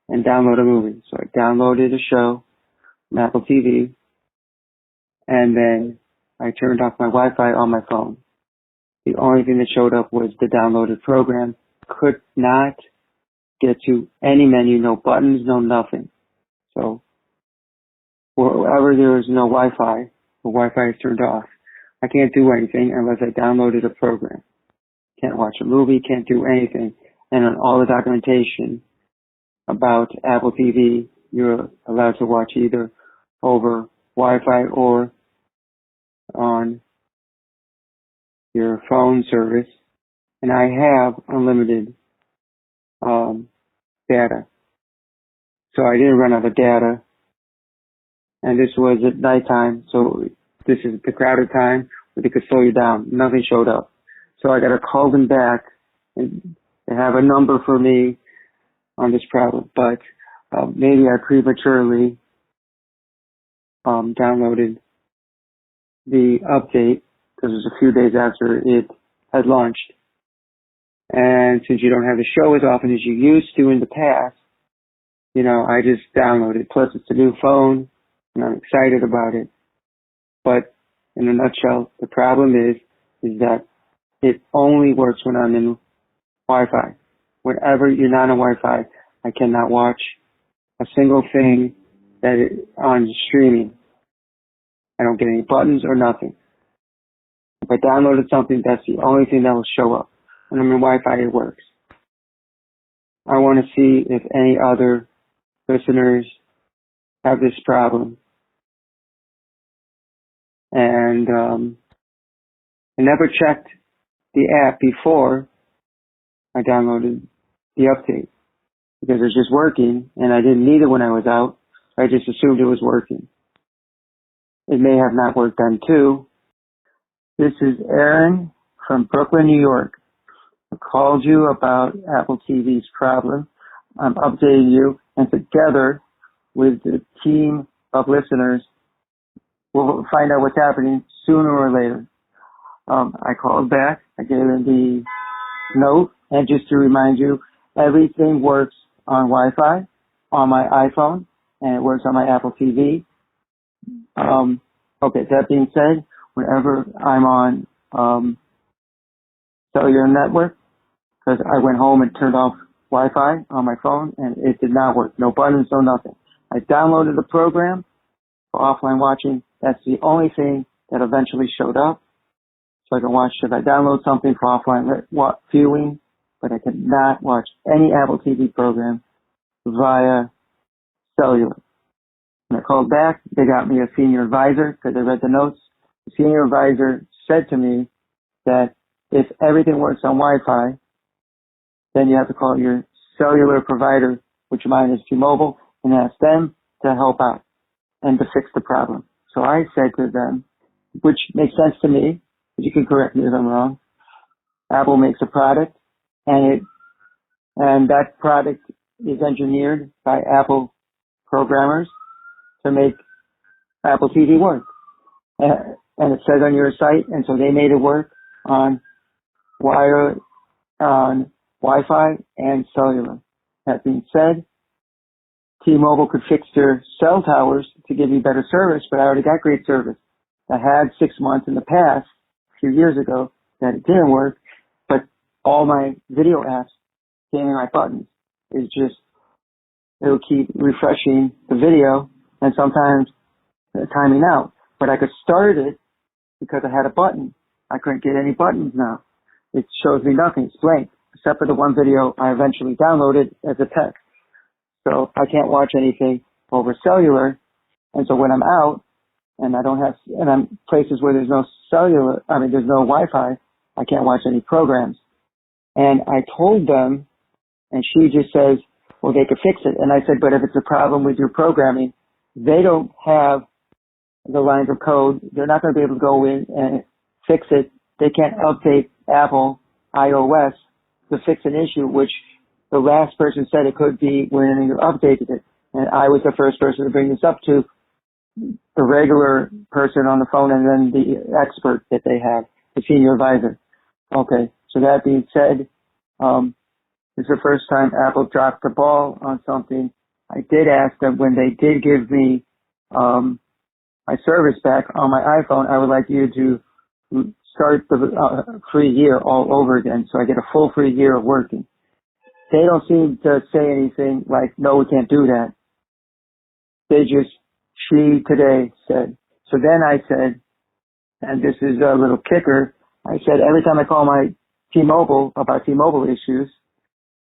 and download a movie. So I downloaded a show on Apple TV, and then I turned off my Wi-Fi on my phone. The only thing that showed up was the downloaded program. Could not get to any menu, no buttons, no nothing. So wherever there is no Wi-Fi, the Wi-Fi is turned off. I can't do anything unless I downloaded a program. Can't watch a movie, can't do anything. And on all the documentation about Apple TV, you're allowed to watch either over Wi-Fi or on your phone service. And I have unlimited data. So I didn't run out of data. And this was at nighttime, so this is the crowded time where they could slow you down. Nothing showed up. So I got to call them back, and they have a number for me on this problem. But maybe I prematurely downloaded the update because it was a few days after it had launched. And since you don't have the show as often as you used to in the past, you know, I just downloaded. Plus, it's a new phone, and I'm excited about it. But in a nutshell, the problem is that it only works when I'm in Wi-Fi. Whenever you're not on Wi-Fi, I cannot watch a single thing that is on streaming. I don't get any buttons or nothing. If I downloaded something, that's the only thing that will show up. When I'm in Wi-Fi, it works. I want to see if any other listeners have this problem. And I never checked the app before I downloaded the update. because it was just working, and I didn't need it when I was out. I just assumed it was working. It may have not worked then too. This is Aaron from Brooklyn, New York. I called you about Apple TV's problem. I'm updating you, and together with the team of listeners, we'll find out what's happening sooner or later. I called back. I gave them the note, and just to remind you, everything works on Wi-Fi on my iPhone, and it works on my Apple TV. Okay, that being said, whenever I'm on cellular network, because I went home and turned off Wi-Fi on my phone, and it did not work. No buttons, no nothing. I downloaded the program for offline watching. That's the only thing that eventually showed up. So I can watch, if I download something for offline viewing, but I could not watch any Apple TV program via cellular. When I called back, they got me a senior advisor because I read the notes. The senior advisor said to me that if everything works on Wi-Fi, then you have to call your cellular provider, which mine is T-Mobile, and ask them to help out and to fix the problem. So I said to them, which makes sense to me, but you can correct me if I'm wrong. Apple makes a product, and that product is engineered by Apple programmers to make Apple TV work. And it says on your site, and so they made it work on Wi-Fi and cellular. That being said, T-Mobile could fix their cell towers to give you better service, but I already got great service. I had 6 months in the past, a few years ago, that it didn't work, but all my video apps came in my buttons. It'll keep refreshing the video and sometimes timing out. But I could start it because I had a button. I couldn't get any buttons now. It shows me nothing. It's blank, except for the one video I eventually downloaded as a text. So I can't watch anything over cellular. And so when I'm out and I'm places where there's no there's no Wi-Fi, I can't watch any programs. And I told them, and she just says, well, they could fix it. And I said, but if it's a problem with your programming, they don't have the lines of code. They're not going to be able to go in and fix it. They can't update Apple iOS to fix an issue, which the last person said it could be when you updated it. And I was the first person to bring this up to the regular person on the phone and then the expert that they have, the senior advisor. Okay, so that being said, it's the first time Apple dropped the ball on something. I did ask them when they did give me my service back on my iPhone, I would like you to start the free year all over again so I get a full free year of working. They don't seem to say anything like, no, we can't do that. She today said. So then I said, and this is a little kicker, I said every time I call my T-Mobile about T-Mobile issues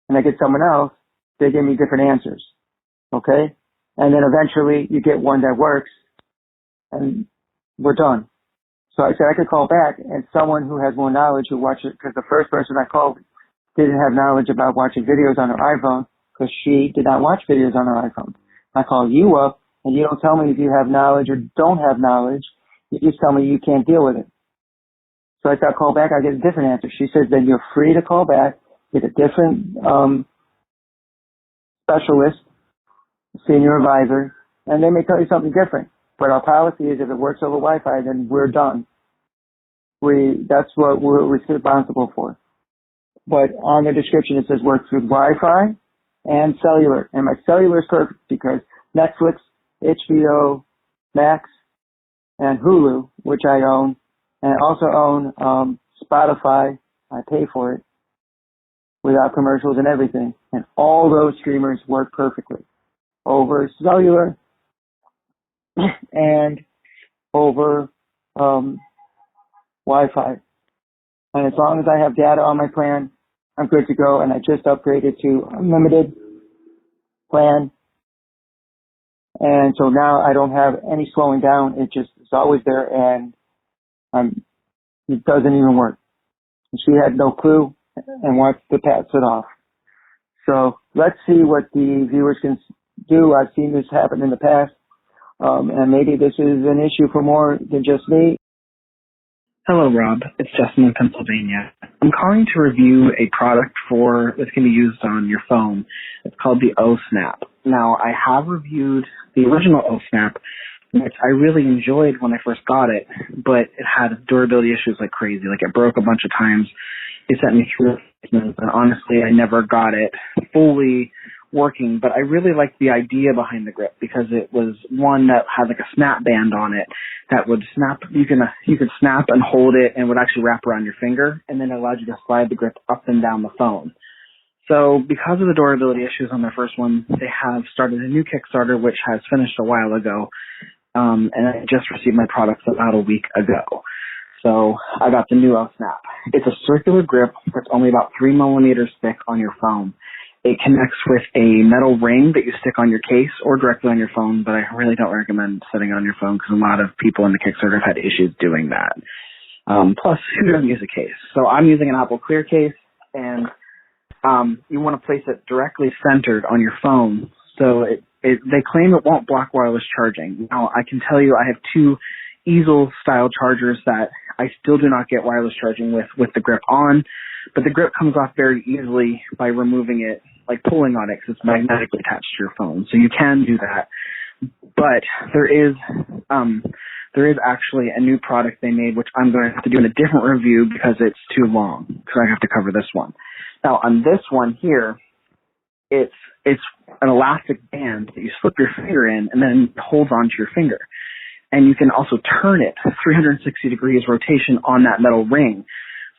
and I get someone else, they give me different answers. Okay? And then eventually you get one that works and we're done. So I said I could call back and someone who has more knowledge who watches, because the first person I called didn't have knowledge about watching videos on her iPhone because she did not watch videos on her iPhone. I call you up and you don't tell me if you have knowledge or don't have knowledge. You just tell me you can't deal with it. So I thought call back, I get a different answer. She says then you're free to call back, get a different specialist, senior advisor, and they may tell you something different. But our policy is if it works over Wi-Fi, then we're done. That's what we're responsible for. But on the description it says works with Wi-Fi and cellular. And my cellular is perfect because Netflix, HBO, Max, and Hulu, which I own, and I also own Spotify. I pay for it without commercials and everything. And all those streamers work perfectly over cellular and over Wi-Fi. And as long as I have data on my plan, I'm good to go. And I just upgraded to unlimited plan. And so now I don't have any slowing down. It's always there and it doesn't even work. She had no clue and wants to pass it off. So let's see what the viewers can do. I've seen this happen in the past, and maybe this is an issue for more than just me. Hello, Rob. It's Justin in Pennsylvania. I'm calling to review a product that can be used on your phone. It's called the O-Snap. Now, I have reviewed the original O-Snap, which I really enjoyed when I first got it, but it had durability issues like crazy. Like, it broke a bunch of times. It sent me through, and honestly, I never got it fully working, but I really liked the idea behind the grip because it was one that had like a snap band on it that would snap. You could snap and hold it and would actually wrap around your finger, and then it allowed you to slide the grip up and down the phone. So because of the durability issues on their first one, they have started a new Kickstarter, which has finished a while ago, and I just received my products about a week ago. So I got the new O-Snap. It's a circular grip that's only about 3 millimeters thick on your phone. It connects with a metal ring that you stick on your case or directly on your phone, but I really don't recommend setting it on your phone because a lot of people in the Kickstarter have had issues doing that. Plus, who doesn't use a case? So I'm using an Apple Clear case, and you want to place it directly centered on your phone. So they claim it won't block wireless charging. Now, I can tell you I have 2 easel-style chargers that I still do not get wireless charging with the grip on, but the grip comes off very easily by removing it, like pulling on it, because it's magnetically attached to your phone. So you can do that. But there is actually a new product they made, which I'm going to have to do in a different review because it's too long, because I have to cover this one. Now, on this one here, it's an elastic band that you slip your finger in and then it holds onto your finger. And you can also turn it 360 degrees rotation on that metal ring.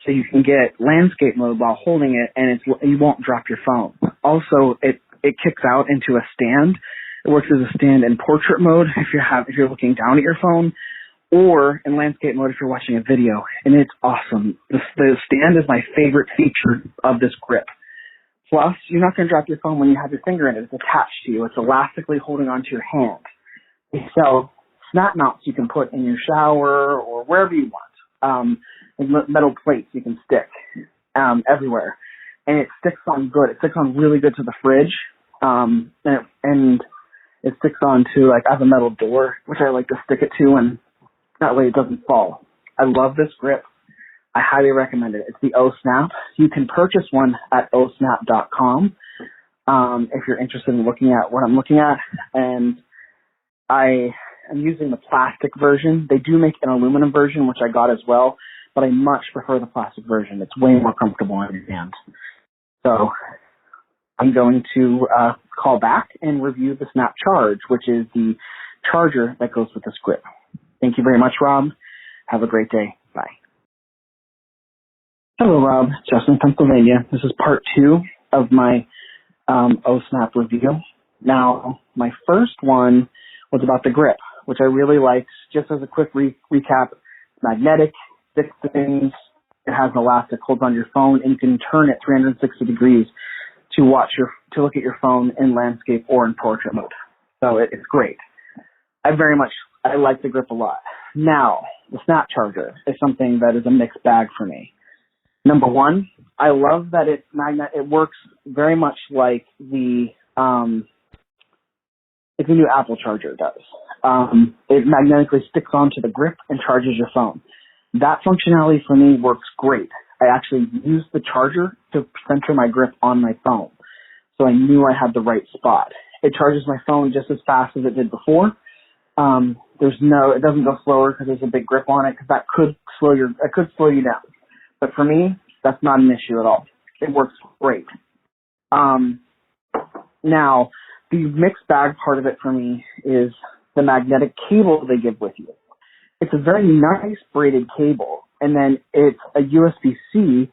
So you can get landscape mode while holding it, and you won't drop your phone. Also, it kicks out into a stand. It works as a stand in portrait mode if you're looking down at your phone, or in landscape mode if you're watching a video. And it's awesome. The stand is my favorite feature of this grip. Plus, you're not going to drop your phone when you have your finger in it. It's attached to you. It's elastically holding onto your hand. So snap mounts you can put in your shower or wherever you want. Metal plates you can stick everywhere, and it sticks on good. It sticks on really good to the fridge, and it sticks on to, like, I have a metal door which I like to stick it to, and that way it doesn't fall. I love this grip. I highly recommend it. It's the O-Snap. You can purchase one at osnap.com if you're interested in looking at what I'm looking at, and I am using the plastic version. They do make an aluminum version, which I got as well, but I much prefer the plastic version. It's way more comfortable on your hand. So I'm going to call back and review the Snap Charge, which is the charger that goes with this grip. Thank you very much, Rob. Have a great day. Bye. Hello, Rob. Justin, Pennsylvania. This is part 2 of my O-Snap review. Now, my first one was about the grip, which I really liked. Just as a quick recap, magnetic, 6 things. It has an elastic, holds on your phone, and you can turn it 360 degrees to look at your phone in landscape or in portrait mode. So it's great. I like the grip a lot. Now, the Snap Charger is something that is a mixed bag for me. Number one, I love that it works very much like the new Apple charger does. It magnetically sticks onto the grip and charges your phone. That functionality for me works great. I actually used the charger to center my grip on my phone, so I knew I had the right spot. It charges my phone just as fast as it did before. It doesn't go slower because there's a big grip on it, because that could slow you down. But for me, that's not an issue at all. It works great. Now, the mixed bag part of it for me is the magnetic cable they give with you. It's a very nice braided cable, and then it's a USB-C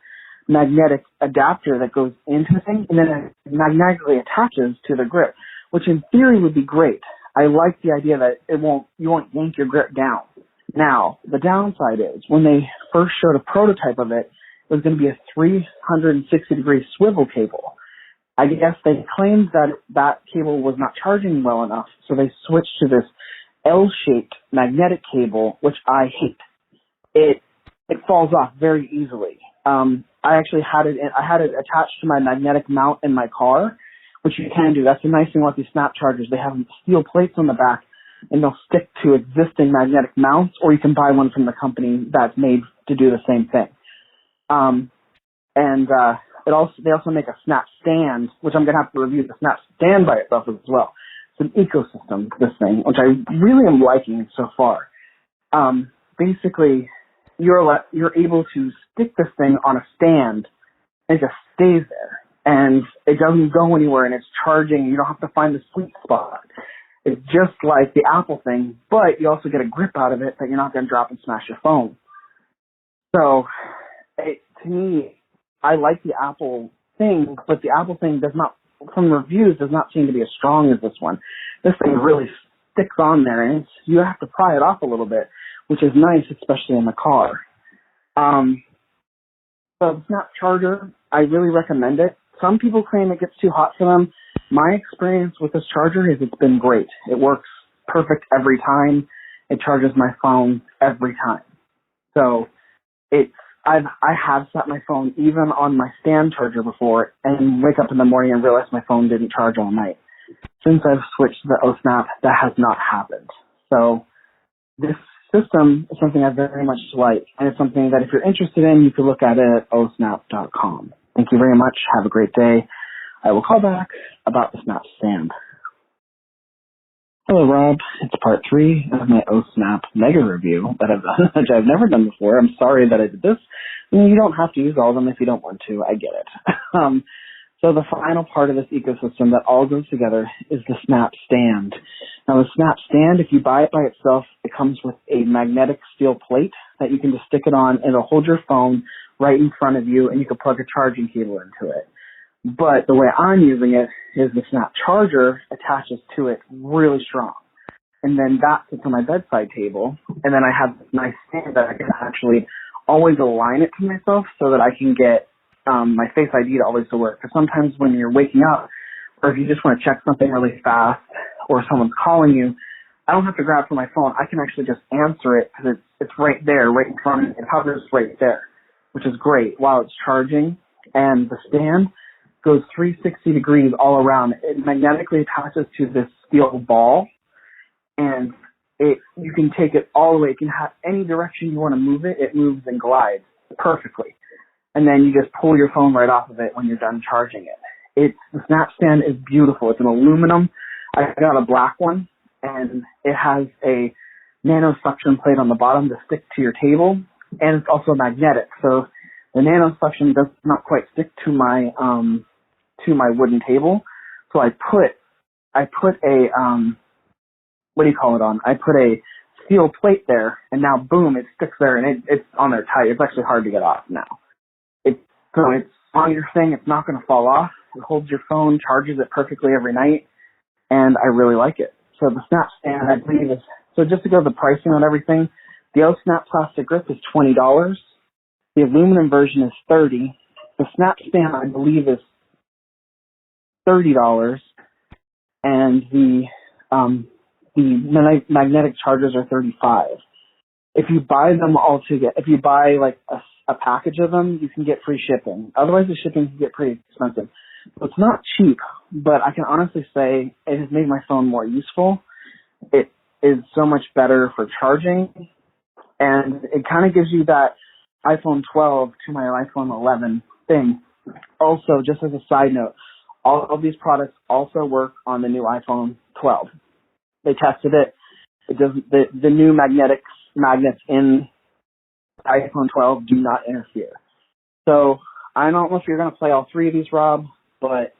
magnetic adapter that goes into the thing, and then it magnetically attaches to the grip, which in theory would be great. I like the idea that you won't yank your grip down. Now, the downside is, when they first showed a prototype of it, it was going to be a 360-degree swivel cable. I guess they claimed that cable was not charging well enough, so they switched to this L-shaped magnetic cable, which I hate. It falls off very easily. I actually had it attached to my magnetic mount in my car, which you can do. That's the nice thing about these snap chargers. They have steel plates on the back, and they'll stick to existing magnetic mounts, or you can buy one from the company that's made to do the same thing. They also make a snap stand, which I'm going to have to review the snap stand by itself as well. It's an ecosystem, this thing, which I really am liking so far. Basically, you're able to stick this thing on a stand, and it just stays there. And it doesn't go anywhere, and it's charging. You don't have to find the sweet spot. It's just like the Apple thing, but you also get a grip out of it that you're not going to drop and smash your phone. So, to me, I like the Apple thing, but the Apple thing does not, from reviews, does not seem to be as strong as this one. This thing really sticks on there, and you have to pry it off a little bit, which is nice, especially in the car. So the Snap Charger, I really recommend it. Some people claim it gets too hot for them. My experience with this charger is it's been great. It works perfect every time. It charges my phone every time. So I have set my phone even on my stand charger before and wake up in the morning and realize my phone didn't charge all night. Since I've switched to the OSnap, that has not happened. So this system is something I very much like, and it's something that if you're interested in, you can look at it at osnap.com. Thank you very much. Have a great day. I will call back about the Snap Stand. Hello, Rob. It's part 3 of my OSnap mega review that I've done, which I've never done before. I'm sorry that I did this. You don't have to use all of them if you don't want to. I get it. So the final part of this ecosystem that all goes together is the Snap Stand. Now, the Snap Stand, if you buy it by itself, it comes with a magnetic steel plate that you can just stick it on, and it'll hold your phone right in front of you, and you can plug a charging cable into it. But the way I'm using it is the Snap Charger attaches to it really strong. And then that sits on my bedside table. And then I have this nice stand that I can actually always align it to myself so that I can get my Face ID to always to work. Because sometimes when you're waking up, or if you just want to check something really fast, or someone's calling you, I don't have to grab for my phone. I can actually just answer it because it's right there, right in front of me. It hovers right there, which is great while it's charging. And the stand goes 360 degrees all around. It magnetically attaches to this steel ball, and you can take it all the way. You can have any direction you want to move it. It moves and glides perfectly. And then you just pull your phone right off of it when you're done charging it. The Snap Stand is beautiful. It's an aluminum. I got a black one, and it has a nano suction plate on the bottom to stick to your table, and it's also magnetic. So the nano suction does not quite stick to my wooden table. So I put a what do you call it on? I put a steel plate there, and now boom, it sticks there, and it's on there tight. It's actually hard to get off now. So it's on your thing. It's not going to fall off. It holds your phone, charges it perfectly every night, and I really like it. So the Snap Stand, I believe, is, so just to go to the pricing on everything, the OSnap plastic grip is $20. The aluminum version is $30. The Snap Stand, I believe, is $30, and the magnetic chargers are $35. If you buy them all together, if you buy like a package of them, you can get free shipping. Otherwise, the shipping can get pretty expensive. So it's not cheap, but I can honestly say it has made my phone more useful. It is so much better for charging, and it kind of gives you that iPhone 12 to my iPhone 11 thing. Also, just as a side note, all of these products also work on the new iPhone 12. They tested it. It doesn't. The new magnets in iPhone 12 do not interfere. So I don't know if you're going to play all 3 of these, Rob, but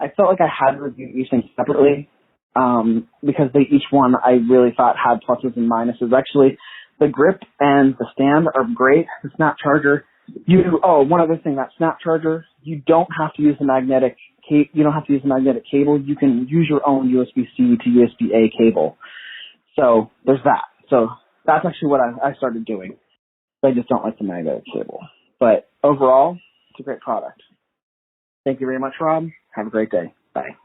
I felt like I had to review each thing separately because each one I really thought had pluses and minuses. Actually, the grip and the stand are great. The Snap Charger, one other thing, that Snap Charger, you don't have to use the magnetic cable. You can use your own USB-C to USB-A cable. So there's that. So that's actually what I started doing. I just don't like the magnetic cable. But overall, it's a great product. Thank you very much, Rob. Have a great day. Bye.